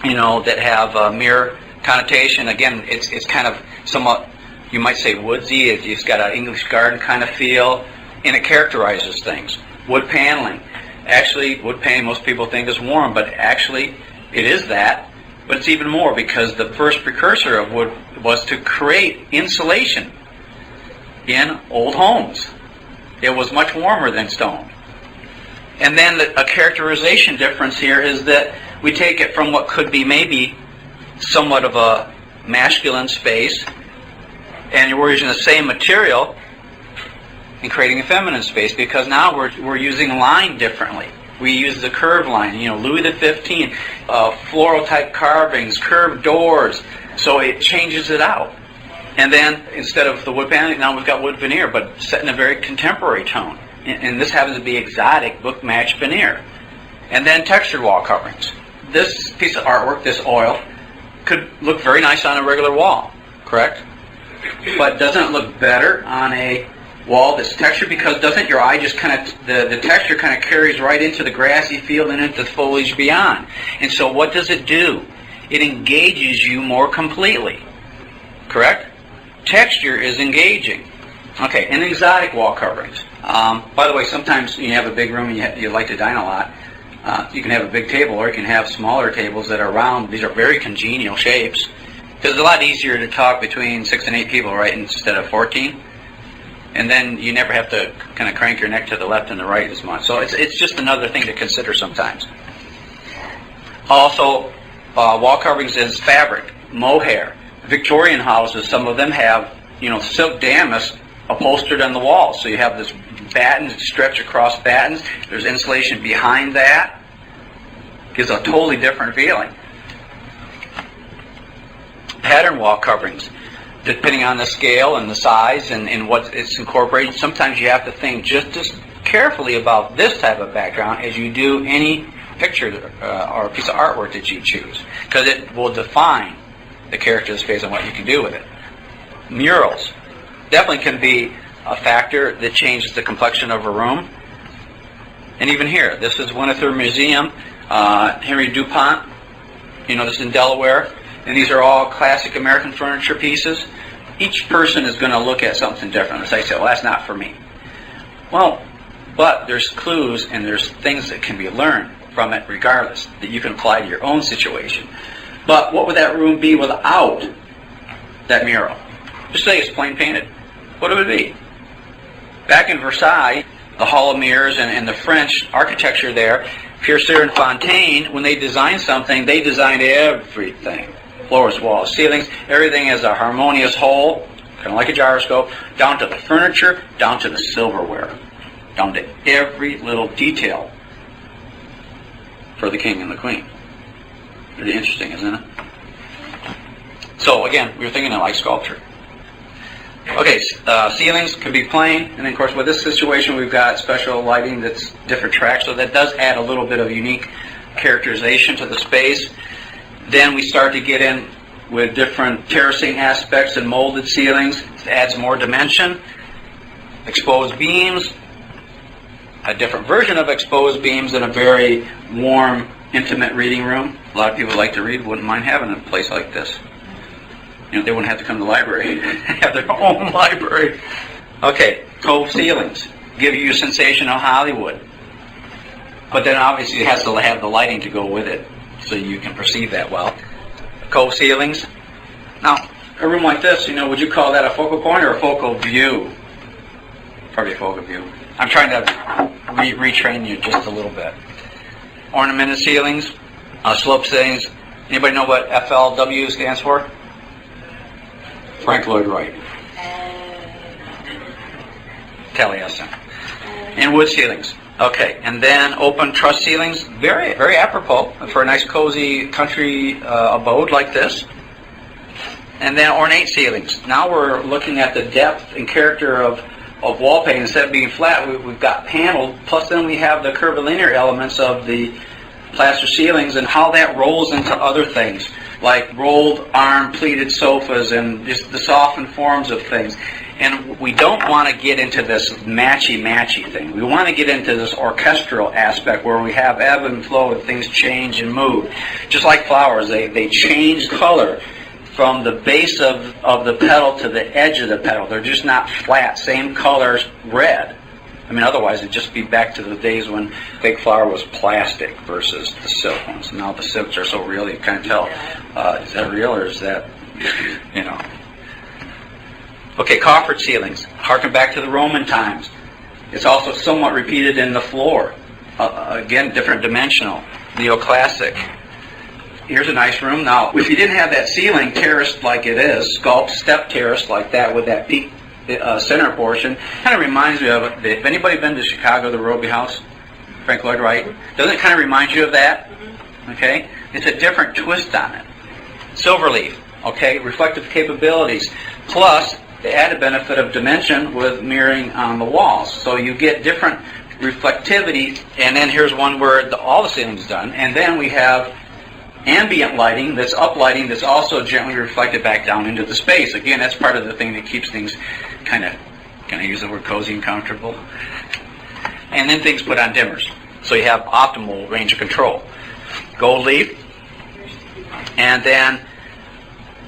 that have mirror connotation. Again, it's kind of somewhat, you might say, woodsy. It's got an English garden kind of feel, and it characterizes things. Wood paneling. Actually, wood paneling most people think is warm, but actually it is that, but it's even more because the first precursor of wood was to create insulation in old homes. It was much warmer than stone. And then a characterization difference here is that we take it from what could be maybe somewhat of a masculine space, and we're using the same material and creating a feminine space, because now we're using line differently. We use the curved line, Louis XV, floral type carvings, curved doors, so it changes it out. And then instead of the wood paneling, now we've got wood veneer, but set in a very contemporary tone. And this happens to be exotic book match veneer. And then textured wall coverings. This piece of artwork, this oil, could look very nice on a regular wall, correct? But doesn't it look better on a wall that's textured? Because doesn't your eye just kind of, the texture kind of carries right into the grassy field and into the foliage beyond. And so what does it do? It engages you more completely, correct? Texture is engaging. Okay, and exotic wall coverings. By the way, sometimes you have a big room and you like to dine a lot. You can have a big table, or you can have smaller tables that are round. These are very congenial shapes. Because it's a lot easier to talk between 6 and 8 people, right, instead of 14. And then you never have to kind of crank your neck to the left and the right as much. So it's just another thing to consider sometimes. Also, wall coverings is fabric, mohair. Victorian houses, some of them have, silk damask upholstered on the walls. So you have this battens that stretch across battens. There's insulation behind that. Gives a totally different feeling. Pattern wall coverings, depending on the scale and the size and what it's incorporated. Sometimes you have to think just as carefully about this type of background as you do any picture or piece of artwork that you choose, because it will define the character of the space and what you can do with it. Murals definitely can be a factor that changes the complexion of a room. And even here, this is Winterthur Museum, Henry DuPont, this is in Delaware, and these are all classic American furniture pieces. Each person is going to look at something different. As I say, well, that's not for me. Well, but there's clues and there's things that can be learned from it regardless, that you can apply to your own situation. But what would that room be without that mural? Just say it's plain painted. What would it be? Back in Versailles, the Hall of Mirrors and the French architecture there, Pierre and Fontaine, when they designed something, they designed everything. Floors, walls, ceilings, everything as a harmonious whole, kind of like a gyroscope, down to the furniture, down to the silverware, down to every little detail for the king and the queen. Pretty interesting, isn't it? So again, we were thinking of like sculpture. Okay, ceilings can be plain, and then of course with this situation we've got special lighting that's different tracks, so that does add a little bit of unique characterization to the space. Then we start to get in with different terracing aspects and molded ceilings. It adds more dimension. Exposed beams, a different version of exposed beams in a very warm, intimate reading room. A lot of people like to read, wouldn't mind having a place like this. They wouldn't have to come to the library, have their own library. Okay, cove ceilings give you a sensation of Hollywood. But then obviously it has to have the lighting to go with it, so you can perceive that well. Cove ceilings. Now, a room like this, would you call that a focal point or a focal view? Probably a focal view. I'm trying to retrain you just a little bit. Ornamented ceilings, slope ceilings. Anybody know what FLW stands for? Frank Lloyd Wright. Taliesin. And wood ceilings. Okay, and then open truss ceilings, very, very apropos for a nice cozy country abode like this. And then ornate ceilings. Now we're looking at the depth and character of wall paint. Instead of being flat, we've got paneled, plus then we have the curvilinear elements of the plaster ceilings and how that rolls into other things, like rolled arm pleated sofas and just the softened forms of things. And we don't want to get into this matchy-matchy thing. We want to get into this orchestral aspect where we have ebb and flow and things change and move. Just like flowers, they change color from the base of the petal to the edge of the petal. They're just not flat, same colors, red. Otherwise it'd just be back to the days when fake flour was plastic versus the silk ones. Now the silks are so real you can't tell, is that real or is that, Okay, coffered ceilings. Harken back to the Roman times. It's also somewhat repeated in the floor. Again, different dimensional, neoclassic. Here's a nice room. Now, if you didn't have that ceiling terraced like it is, sculpt, step terraced like that with that peak center portion, kind of reminds me of, if anybody been to Chicago, the Roby House, Frank Lloyd Wright, doesn't it kind of remind you of that? Okay? It's a different twist on it. Silverleaf, okay, reflective capabilities, plus the added benefit of dimension with mirroring on the walls. So you get different reflectivity, and then here's one where all the ceiling's done, and then we have ambient lighting, that's uplighting, that's also gently reflected back down into the space. Again, that's part of the thing that keeps things kind of, can I use the word cozy and comfortable? And then things put on dimmers. So you have optimal range of control. Gold leaf. And then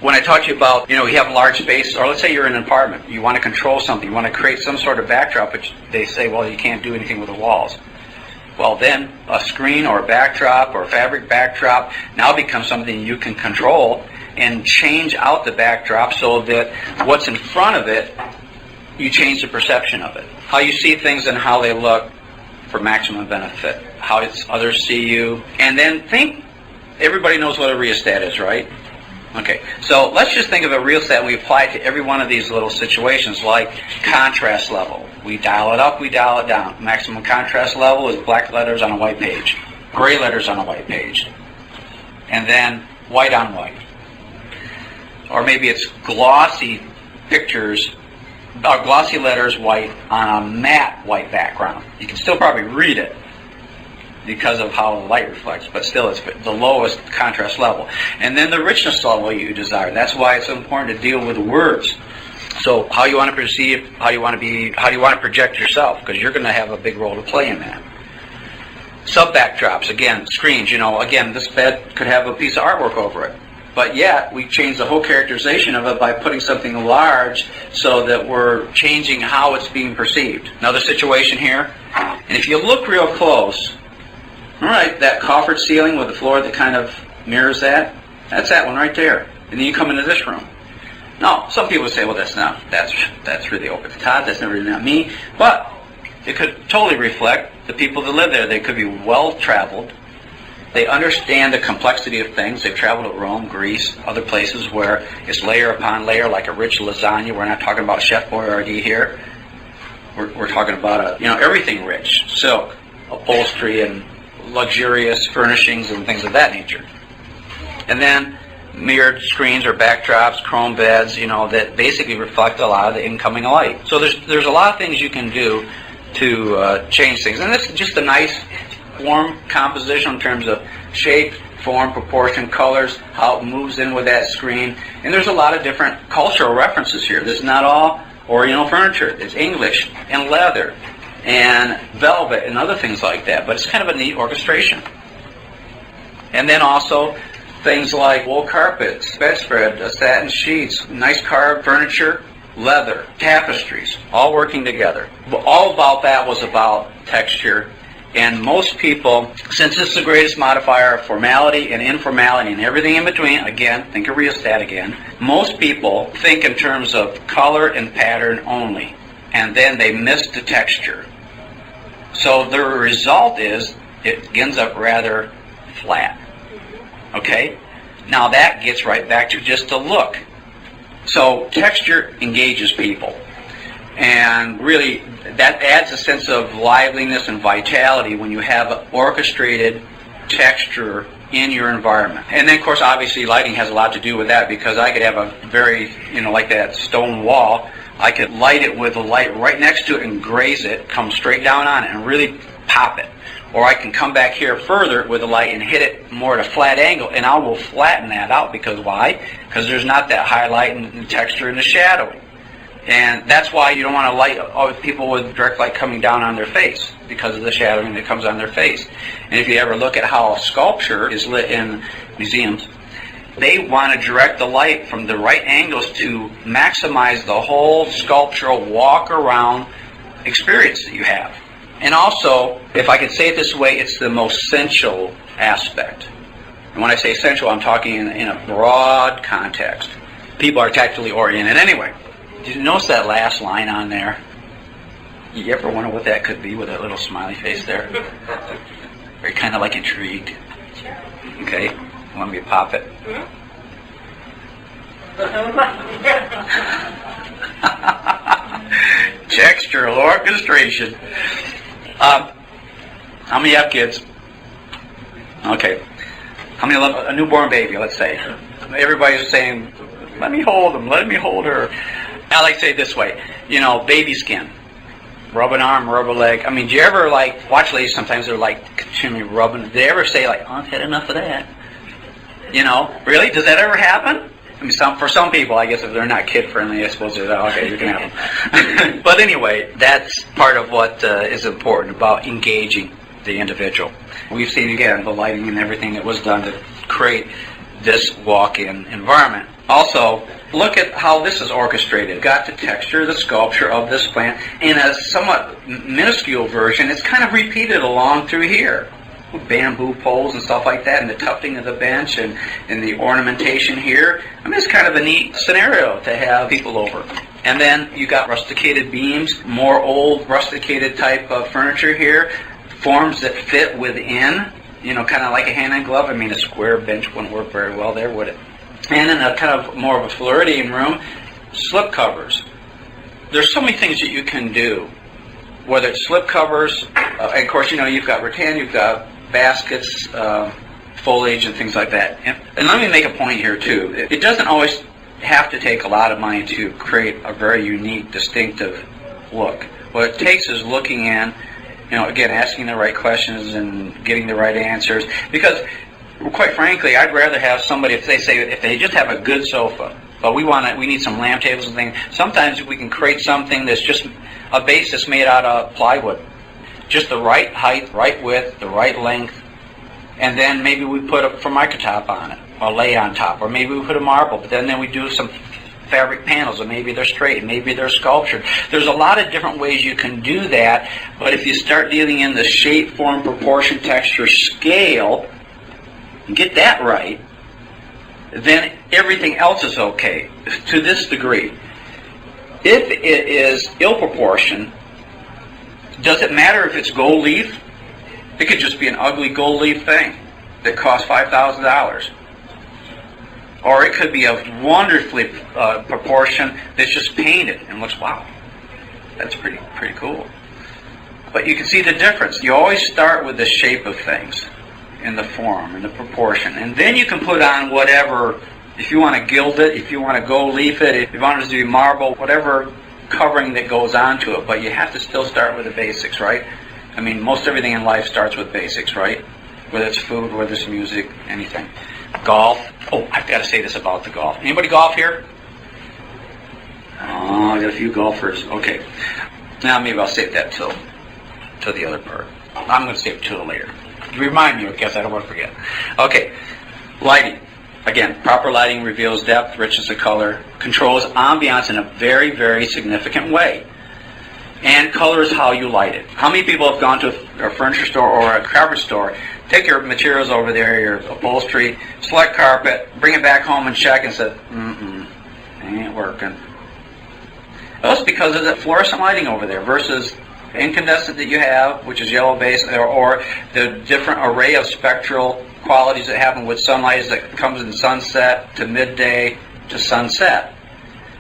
when I talk to you about, you have large space, or let's say you're in an apartment, you want to control something, you want to create some sort of backdrop, but they say, well, you can't do anything with the walls. Well, then a screen or a backdrop or a fabric backdrop now becomes something you can control and change out the backdrop so that what's in front of it, you change the perception of it. How you see things and how they look for maximum benefit. How others see you. And then think, everybody knows what a rheostat is, right? Okay, so let's just think of a rheostat and we apply it to every one of these little situations, like contrast level. We dial it up, we dial it down. Maximum contrast level is black letters on a white page, gray letters on a white page, and then white on white. Or maybe it's glossy pictures, glossy letters white on a matte white background. You can still probably read it because of how the light reflects, but still it's the lowest contrast level. And then the richness level you desire. That's why it's so important to deal with words. So how you want to perceive, how you want to be, how do you want to project yourself, because you're going to have a big role to play in that. Sub-backdrops, again, screens, again, this bed could have a piece of artwork over it. But yet, we change the whole characterization of it by putting something large so that we're changing how it's being perceived. Another situation here, and if you look real close, all right, that coffered ceiling with the floor that kind of mirrors that, that's that one right there. And then you come into this room. Now, some people say, well, that's really open to Todd, that's really not me. But it could totally reflect the people that live there. They could be well-traveled. They understand the complexity of things. They've traveled to Rome, Greece, other places where it's layer upon layer like a rich lasagna. We're not talking about Chef Boyardee here. We're talking about everything rich. Silk, upholstery, and luxurious furnishings and things of that nature. And then mirrored screens or backdrops, chrome beds, that basically reflect a lot of the incoming light. So there's a lot of things you can do to change things. And this is just a nice form composition in terms of shape, form, proportion, colors, how it moves in with that screen. And there's a lot of different cultural references here. This is not all Oriental furniture. It's English and leather and velvet and other things like that. But it's kind of a neat orchestration. And then also things like wool carpets, bedspread, satin sheets, nice carved furniture, leather, tapestries, all working together. All about that was about texture. And most people, since it's the greatest modifier of formality and informality and everything in between, again, think of rheostat again, most people think in terms of color and pattern only. And then they miss the texture. So the result is it ends up rather flat. Okay? Now that gets right back to just the look. So texture engages people. And really, that adds a sense of liveliness and vitality when you have an orchestrated texture in your environment. And then, of course, obviously, lighting has a lot to do with that, because I could have a very, like that stone wall, I could light it with a light right next to it and graze it, come straight down on it and really pop it. Or I can come back here further with a light and hit it more at a flat angle, and I will flatten that out. Because why? Because there's not that highlight and texture in the shadowing. And that's why you don't want to light people with direct light coming down on their face, because of the shadowing that comes on their face. And if you ever look at how a sculpture is lit in museums, they want to direct the light from the right angles to maximize the whole sculptural walk-around experience that you have. And also, if I could say it this way, it's the most sensual aspect. And when I say sensual, I'm talking in a broad context. People are tactily oriented anyway. Did you notice that last line on there? You ever wonder what that could be with that little smiley face there? Are you kind of like intrigued? Okay. You want me to pop it? Textural orchestration. How many have kids? Okay. How many love a newborn baby, let's say? Everybody's saying, let me hold him, let me hold her. I like to say it this way, baby skin. rub an arm, rub a leg. I mean, do you ever like watch ladies? Sometimes they're like continually rubbing. Do they ever say like, "Oh, I've had enough of that"? You know, really? Does that ever happen? I mean, for some people, I guess if they're not kid friendly, I suppose they're like, okay, you can have them. But anyway, that's part of what is important about engaging the individual. We've seen again the lighting and everything that was done to create this walk-in environment. Also, look at how this is orchestrated. Got the texture, the sculpture of this plant in a somewhat minuscule version. It's kind of repeated along through here. Bamboo poles and stuff like that, and the tufting of the bench and the ornamentation here. I mean, it's kind of a neat scenario to have people over. And then you got rusticated beams, more old rusticated type of furniture here, forms that fit within, you know, kind of like a hand in glove. I mean, a square bench wouldn't work very well there, would it? And in a kind of more of a Floridian room, slip covers. There's so many things that you can do, whether it's slip covers, and of course, you know, you've got rattan, you've got baskets, foliage, and things like that. And let me make a point here, too. It doesn't always have to take a lot of money to create a very unique, distinctive look. What it takes is looking in, you know, again, asking the right questions and getting the right answers. Because, quite frankly, I'd rather have somebody, if they just have a good sofa, but we need some lamp tables and things. Sometimes we can create something that's just a base that's made out of plywood. Just the right height, right width, the right length, and then maybe we put a formica top on it, or lay on top, or maybe we put a marble, but then we do some fabric panels, and maybe they're straight, and maybe they're sculptured. There's a lot of different ways you can do that, but if you start dealing in the shape, form, proportion, texture, scale, and get that right, then everything else is okay, to this degree. If it is ill-proportioned, does it matter if it's gold leaf? It could just be an ugly gold leaf thing that costs $5,000. Or it could be a wonderfully proportion that's just painted and looks, wow, that's pretty cool. But you can see the difference. You always start with the shape of things and the form and the proportion. And then you can put on whatever, if you want to gild it, if you want to gold leaf it, if you want it to be marble, whatever covering that goes onto it, but you have to still start with the basics, right? I mean, most everything in life starts with basics, right? Whether it's food, whether it's music, anything. Golf. Oh, I've got to say this about the golf. Anybody golf here? Oh, I got a few golfers. Okay. Now maybe I'll save that till the other part. I'm going to save it till later. Remind me, because I don't want to forget. Okay. Lighting. Again, proper lighting reveals depth, richness of color, controls ambiance in a very, very significant way. And color is how you light it. How many people have gone to a furniture store or a carpet store, take your materials over there, your upholstery, select carpet, bring it back home and check and say, ain't working. That's because of the fluorescent lighting over there versus incandescent that you have, which is yellow base, or the different array of spectral qualities that happen with sunlight that comes in sunset to midday to sunset.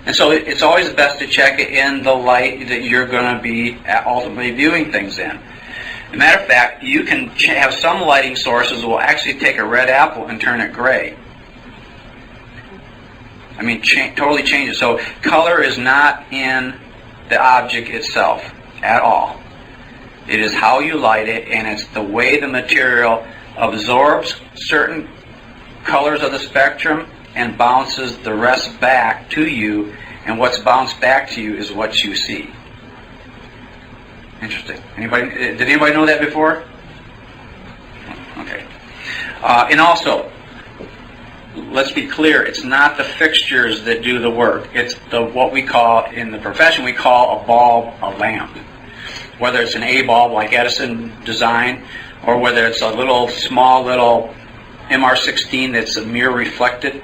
And so it's always best to check it in the light that you're going to be ultimately viewing things in. As a matter of fact, you can have some lighting sources that will actually take a red apple and turn it gray. I mean, totally change it. So color is not in the object itself at all. It is how you light it, and it's the way the material absorbs certain colors of the spectrum and bounces the rest back to you, and what's bounced back to you is what you see. Interesting. Did anybody know that before? Okay. And also, let's be clear, it's not the fixtures that do the work. It's what we call, in the profession, we call a bulb a lamp. Whether it's an A bulb like Edison designed, or whether it's a small little MR16 that's a mirror reflected,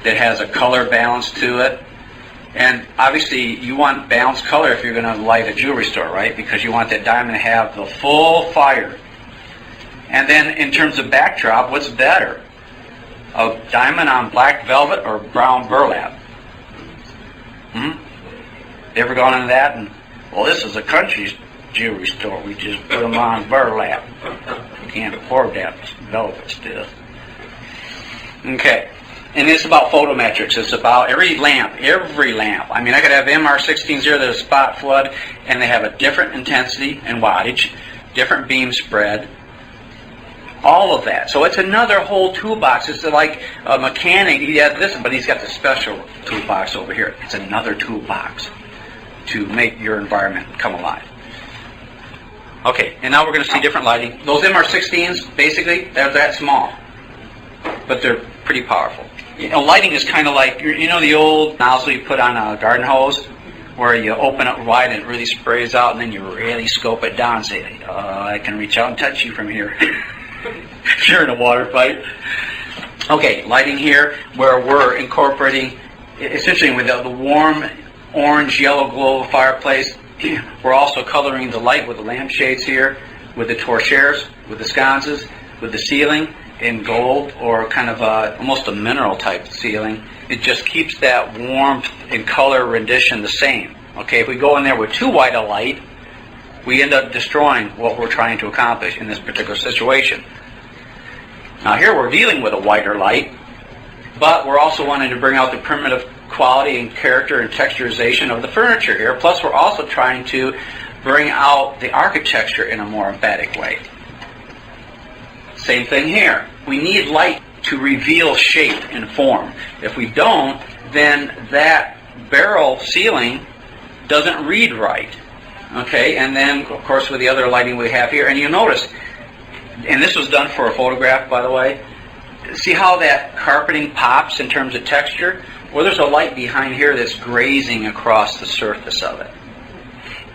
that has a color balance to it. And obviously you want balanced color if you're going to light a jewelry store, right? Because you want that diamond to have the full fire. And then in terms of backdrop, what's better? A diamond on black velvet or brown burlap? You ever gone into that? And, well, this is a country jewelry store. We just put them on burlap. We can't afford that velvet stuff. Okay. And it's about photometrics. It's about every lamp. I mean, I could have MR16s here that are spot flood, and they have a different intensity and wattage, different beam spread, all of that. So it's another whole toolbox. It's like a mechanic. He has this, but he's got the special toolbox over here. It's another toolbox to make your environment come alive. Okay, and now we're going to see different lighting. Those MR16s, basically, they're that small, but they're pretty powerful. You know, lighting is kind of like, you know, the old nozzle you put on a garden hose, where you open it wide and it really sprays out, and then you really scope it down and say, oh, I can reach out and touch you from here. If you're in a water fight. Okay, lighting here, where we're incorporating, essentially with the warm orange, yellow glow of a fireplace. We're also coloring the light with the lampshades here, with the torchères, with the sconces, with the ceiling in gold, or kind of almost a mineral type ceiling. It just keeps that warmth and color rendition the same. Okay, if we go in there with too white a light, we end up destroying what we're trying to accomplish in this particular situation. Now here we're dealing with a whiter light, but we're also wanting to bring out the primitive quality and character and texturization of the furniture here. Plus we're also trying to bring out the architecture in a more emphatic way. Same thing here. We need light to reveal shape and form. If we don't, then that barrel ceiling doesn't read right. Okay, and then of course with the other lighting we have here, and you notice, and this was done for a photograph, by the way, see how that carpeting pops in terms of texture? Well, there's a light behind here that's grazing across the surface of it,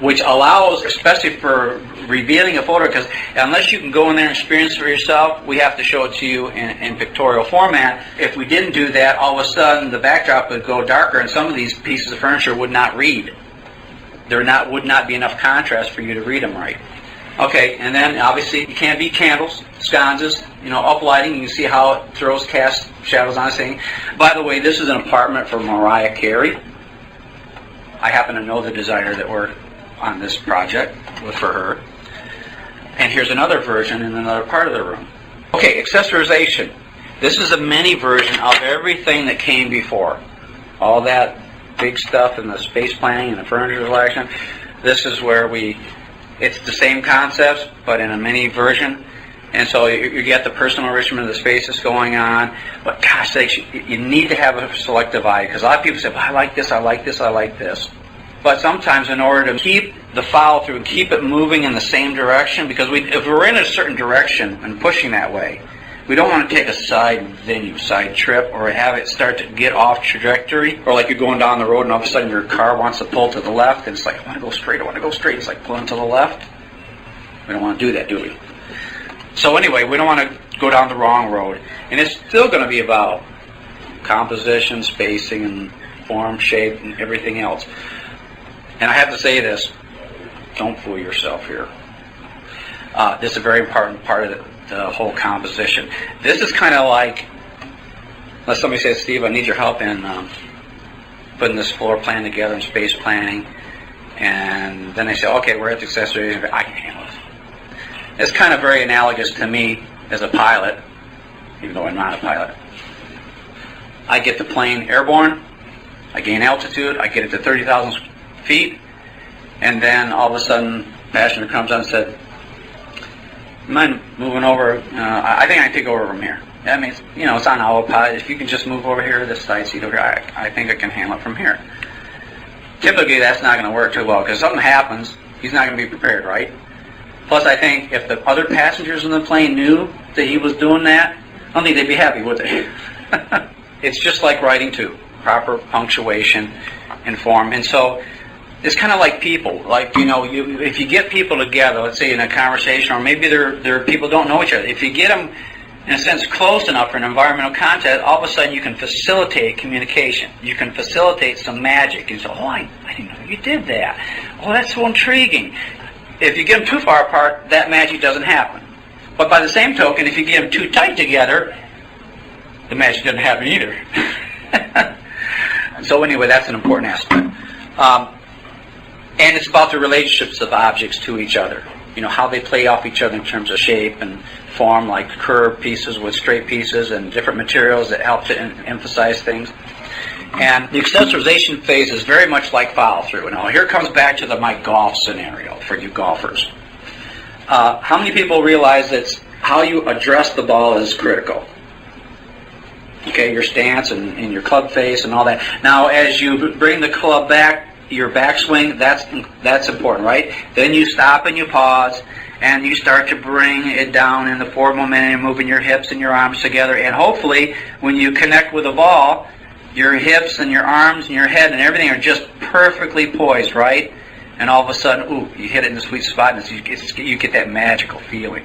which allows, especially for revealing a photo, because unless you can go in there and experience it for yourself, we have to show it to you in pictorial format. If we didn't do that, all of a sudden the backdrop would go darker, and some of these pieces of furniture would not read. There would not be enough contrast for you to read them right. Okay, and then obviously you can't beat candles, sconces, you know, uplighting. You can see how it throws cast shadows on a thing. By the way, this is an apartment for Mariah Carey. I happen to know the designer that worked on this project for her. And here's another version in another part of the room. Okay, accessorization. This is a mini version of everything that came before. All that big stuff in the space planning and the furniture selection. This is where it's the same concepts, but in a mini version. And so you get the personal enrichment of the spaces going on. But gosh sakes, you need to have a selective eye, because a lot of people say, well, I like this, I like this, I like this. But sometimes in order to keep the follow through, keep it moving in the same direction, because if we're in a certain direction and pushing that way, we don't want to take a side trip, or have it start to get off trajectory, or like you're going down the road and all of a sudden your car wants to pull to the left, and it's like, I want to go straight, I want to go straight. It's like pulling to the left. We don't want to do that, do we? So anyway, we don't want to go down the wrong road. And it's still going to be about composition, spacing, and form, shape, and everything else. And I have to say this, don't fool yourself here. This is a very important part of the whole composition. This is kind of like, unless somebody says, Steve, I need your help in putting this floor plan together and space planning, and then they say, okay, we're at the accessory, I can handle it. It's kind of very analogous to me as a pilot, even though I'm not a pilot. I get the plane airborne, I gain altitude, I get it to 30,000 feet, and then all of a sudden, passenger comes on and said, mind moving over? I think I can take over from here. That means, you know, it's on autopilot. If you can just move over here, this side seat over here, I think I can handle it from here. Typically, that's not going to work too well, because if something happens, he's not going to be prepared, right? Plus, I think if the other passengers in the plane knew that he was doing that, I don't think they'd be happy, would they? It's just like writing, too. Proper punctuation and form. And so, it's kind of like people. Like, you know, if you get people together, let's say in a conversation, or maybe they're people don't know each other. If you get them, in a sense, close enough for an environmental contact, all of a sudden you can facilitate communication. You can facilitate some magic. You say, oh, I didn't know you did that. Oh, that's so intriguing. If you get them too far apart, that magic doesn't happen. But by the same token, if you get them too tight together, the magic doesn't happen either. So anyway, that's an important aspect. And it's about the relationships of objects to each other. how they play off each other in terms of shape and form, like curved pieces with straight pieces and different materials that help to emphasize things. And the accessorization phase is very much like follow-through. Now, here comes back to my golf scenario for you golfers. How many people realize that how you address the ball is critical? Okay, your stance and your club face and all that. Now, as you bring the club back, your backswing, that's important, right? Then you stop and you pause, and you start to bring it down in the forward momentum, moving your hips and your arms together. And hopefully, when you connect with the ball, your hips and your arms and your head and everything are just perfectly poised, right? And all of a sudden, ooh, you hit it in the sweet spot, and you get that magical feeling,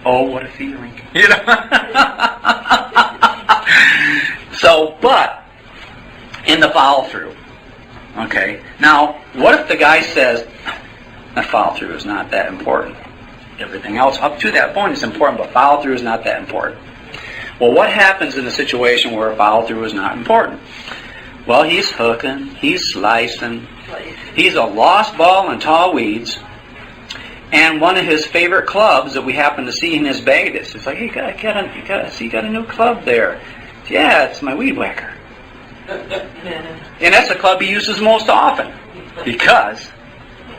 Oh, what a feeling, So, but in the follow-through, okay. Now, what if the guy says that follow-through is not that important? Everything else up to that point is important, but follow-through is not that important. Well, what happens in the situation where follow-through is not important? Well, he's hooking, he's slicing, he's a lost ball in tall weeds, and one of his favorite clubs that we happen to see in his bag, it's like, hey, you got a new club there. Yeah, it's my weed whacker. And that's the club he uses most often because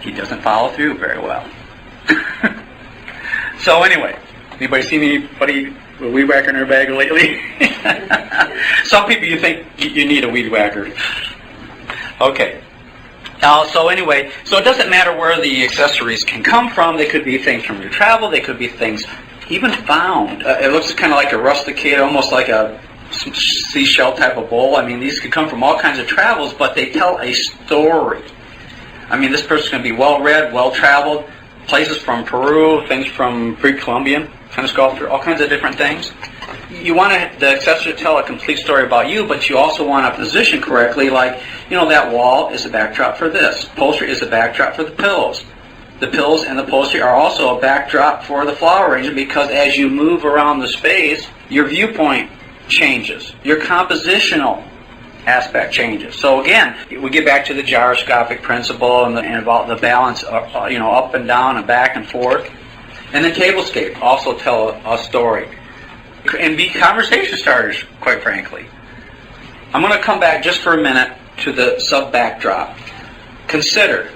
he doesn't follow through very well. So anyway, anybody see anybody with a weed whacker in their bag lately? Some people you think you need a weed whacker. Okay. So anyway, so it doesn't matter where the accessories can come from. They could be things from your travel. They could be things even found. It looks kind of like a rusticated, almost like a seashell type of bowl. I mean, these could come from all kinds of travels, but they tell a story. I mean, this person's going to be well-read, well-traveled. Places from Peru, things from pre-Columbian, kind of sculpture, all kinds of different things. You want the accessory to tell a complete story about you, but you also want to position correctly, like, that wall is a backdrop for this. Upholstery is a backdrop for the pillows. The pillows and the upholstery are also a backdrop for the flower arrangement because as you move around the space, your viewpoint changes. Your compositional aspect changes. So again, we get back to the gyroscopic principle and about the balance, up and down and back and forth. And then tablescape also tell a story. And be conversation starters, quite frankly. I'm going to come back just for a minute to the sub-backdrop. Consider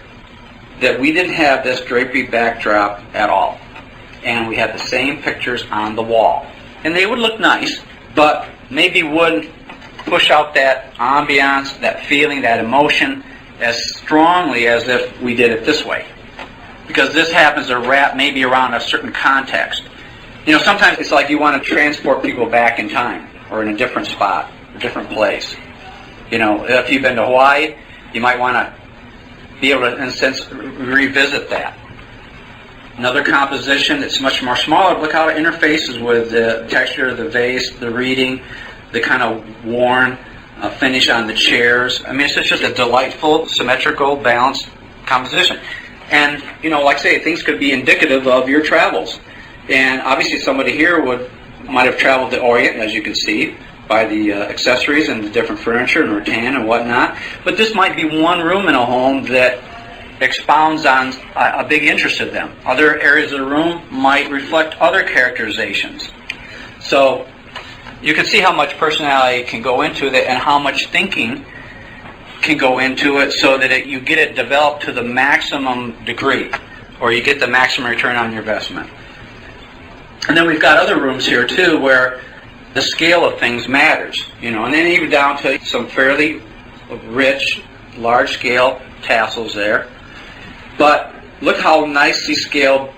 that we didn't have this drapery backdrop at all. And we had the same pictures on the wall. And they would look nice, but maybe wouldn't push out that ambiance, that feeling, that emotion as strongly as if we did it this way. Because this happens to wrap maybe around a certain context. Sometimes it's like you want to transport people back in time or in a different spot, a different place. If you've been to Hawaii, you might want to be able to, in a sense, revisit that. Another composition that's much more smaller, look how it interfaces with the texture of the vase, the reading, the kind of worn finish on the chairs. I mean, it's just a delightful, symmetrical, balanced composition. And, like I say, things could be indicative of your travels. And obviously somebody here might have traveled to Orient, as you can see, by the accessories and the different furniture and rattan and whatnot. But this might be one room in a home that expounds on a big interest of them. Other areas of the room might reflect other characterizations. So you can see how much personality can go into it and how much thinking can go into it so that you get it developed to the maximum degree, or you get the maximum return on your investment. And then we've got other rooms here too where the scale of things matters, and then even down to some fairly rich, large-scale tassels there. But look how nicely scaled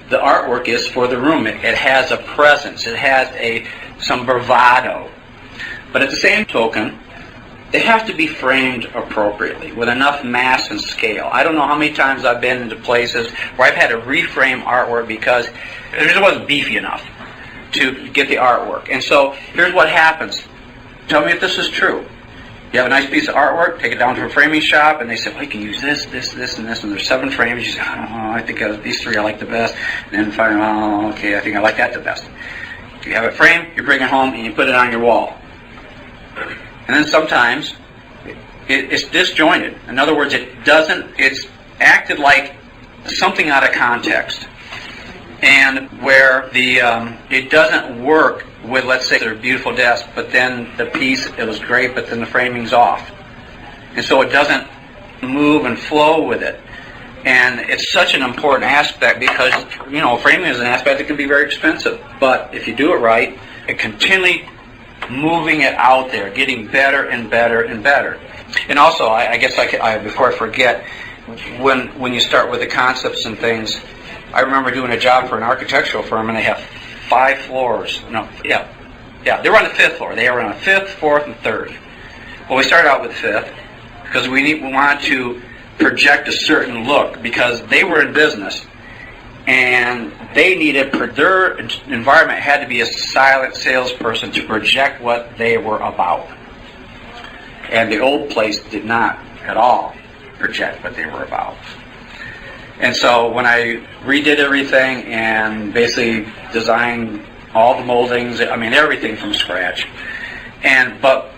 the artwork is for the room. It has a presence. It has some bravado. But at the same token, they have to be framed appropriately with enough mass and scale. I don't know how many times I've been into places where I've had to reframe artwork because it just wasn't beefy enough to get the artwork. And so here's what happens. Tell me if this is true. You have a nice piece of artwork, take it down to a framing shop, and they say, well, you can use this, this, this, and this, and there's 7 frames. You say, oh, I think these 3 I like the best. And then finally, oh, okay, I think I like that the best. You have it framed, you bring it home, and you put it on your wall. And then sometimes it's disjointed. In other words, it's acted like something out of context, and where the it doesn't work with, let's say, they're a beautiful desk, but then the piece, it was great, but then the framing's off, and so it doesn't move and flow with it. And it's such an important aspect because, framing is an aspect that can be very expensive, but if you do it right, it continually moving it out there, getting better and better and better. And also, I guess before I forget, when you start with the concepts and things, I remember doing a job for an architectural firm, and they have 5 floors. They were on the 5th floor. They were on the 5th, 4th, and 3rd. Well, we started out with 5th because we wanted to project a certain look because they were in business, and they needed, their environment had to be a silent salesperson to project what they were about. And the old place did not at all project what they were about. And so when I redid everything and basically designed all the moldings, everything from scratch, but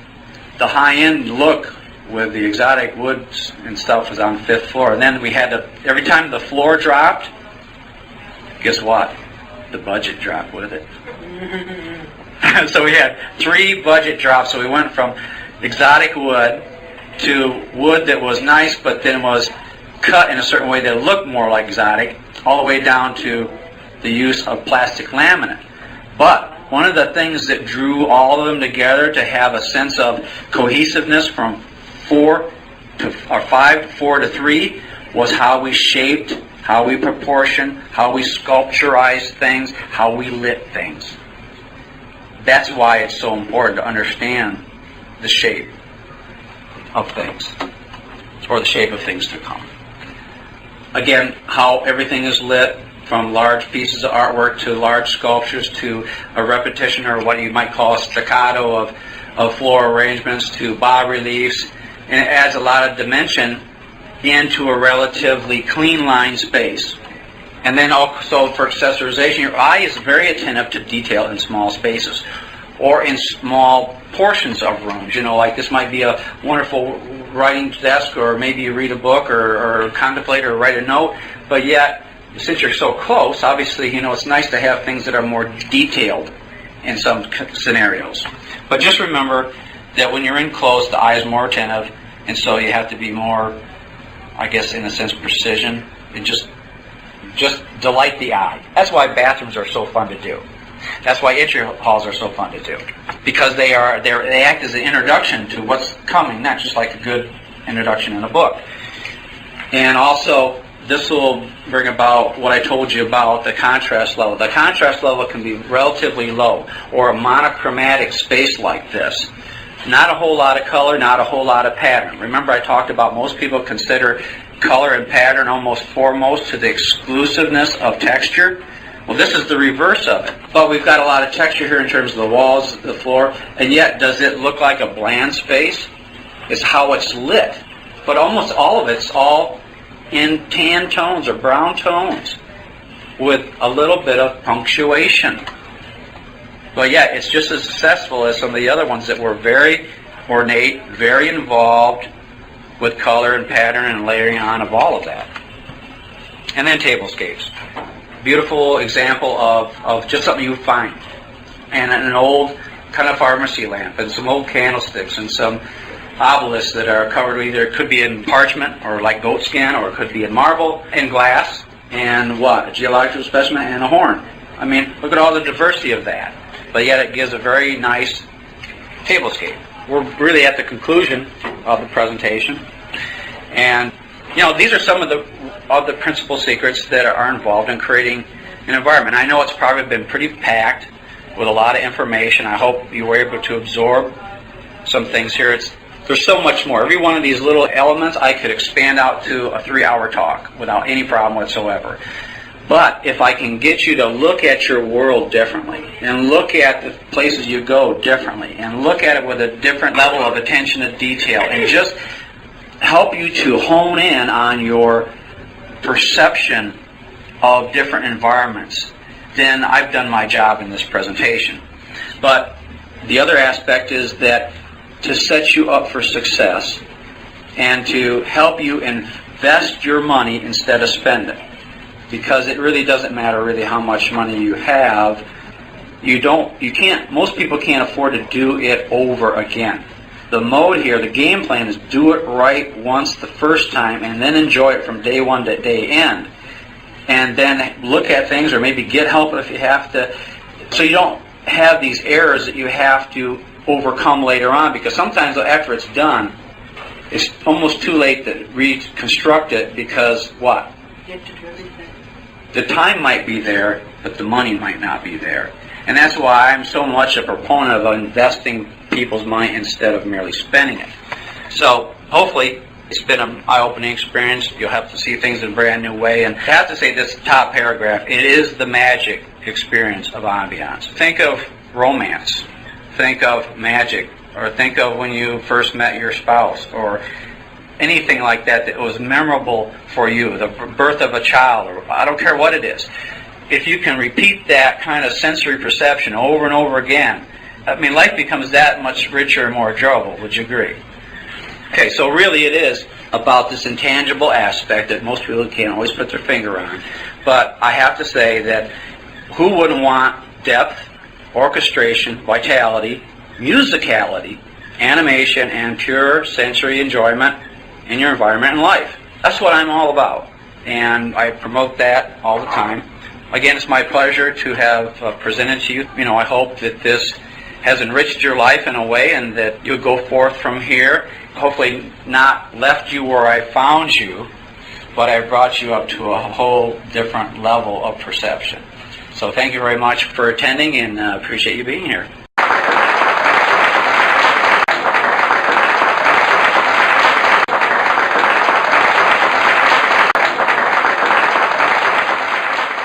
the high-end look with the exotic woods and stuff was on the 5th floor. And then we had to, every time the floor dropped, guess what? The budget dropped with it. So we had 3 budget drops. So we went from exotic wood to wood that was nice, but then was cut in a certain way that looked more like exotic, all the way down to the use of plastic laminate. But one of the things that drew all of them together to have a sense of cohesiveness from 5 to 4 to 3 was how we shaped, how we proportioned, how we sculpturized things, how we lit things. That's why it's so important to understand the shape of things, or the shape of things to come. Again, how everything is lit, from large pieces of artwork to large sculptures to a repetition, or what you might call a staccato of floral arrangements, to bas reliefs, and it adds a lot of dimension into a relatively clean line space. And then also for accessorization, your eye is very attentive to detail in small spaces or in small portions of rooms. Like this might be a wonderful writing desk, or maybe you read a book or contemplate or write a note, but yet, since you're so close, obviously, it's nice to have things that are more detailed in some scenarios. But just remember that when you're in close, the eye is more attentive, and so you have to be more, I guess, in a sense, precision, and just delight the eye. That's why bathrooms are so fun to do. That's why entry halls are so fun to do, because they act as an introduction to what's coming, not just like a good introduction in a book. And also, this will bring about what I told you about the contrast level. The contrast level can be relatively low, or a monochromatic space like this. Not a whole lot of color, not a whole lot of pattern. Remember, I talked about most people consider color and pattern almost foremost to the exclusiveness of texture. Well, this is the reverse of it. But we've got a lot of texture here in terms of the walls, the floor, and yet does it look like a bland space? It's how it's lit. But almost all of it's all in tan tones or brown tones with a little bit of punctuation. But yeah, it's just as successful as some of the other ones that were very ornate, very involved with color and pattern and layering on of all of that. And then tablescapes. Beautiful example of just something you find. And an old kind of pharmacy lamp, and some old candlesticks, and some obelisks that are covered either, it could be in parchment or like goat skin, or it could be in marble and glass, and what? A geological specimen and a horn. Look at all the diversity of that. But yet it gives a very nice tablescape. We're really at the conclusion of the presentation. And, these are some of the principal secrets that are involved in creating an environment. I know it's probably been pretty packed with a lot of information. I hope you were able to absorb some things here. There's so much more. Every one of these little elements I could expand out to a 3-hour talk without any problem whatsoever. But if I can get you to look at your world differently, and look at the places you go differently, and look at it with a different level of attention to detail, and just help you to hone in on your perception of different environments, then I've done my job in this presentation. But the other aspect is that to set you up for success and to help you invest your money instead of spend it. because it really doesn't matter really how much money you have. Most people can't afford to do it over again. The mode here, the game plan is do it right once the first time and then enjoy it from day one to day end. And then look at things or maybe get help if you have to, so you don't have these errors that you have to overcome later on, because sometimes after it's done, it's almost too late to reconstruct it because what? You have to do everything. The time might be there, but the money might not be there. And that's why I'm so much a proponent of investing people's money instead of merely spending it. So hopefully it's been an eye-opening experience. You'll have to see things in a brand new way. And I have to say this top paragraph, it is the magic experience of Ambiance. Think of romance. Think of magic. Or think of when you first met your spouse. Or anything like that that was memorable for you. The birth of a child. Or I don't care what it is. If you can repeat that kind of sensory perception over and over again, I mean, life becomes that much richer and more enjoyable. Would you agree? Okay, so really it is about this intangible aspect that most people can't always put their finger on. But I have to say that who wouldn't want depth, orchestration, vitality, musicality, animation, and pure sensory enjoyment in your environment and life? That's what I'm all about. And I promote that all the time. Again, it's my pleasure to have presented to you. I hope that this has enriched your life in a way and that you'll go forth from here, hopefully not left you where I found you, but I brought you up to a whole different level of perception. So thank you very much for attending, and appreciate you being here.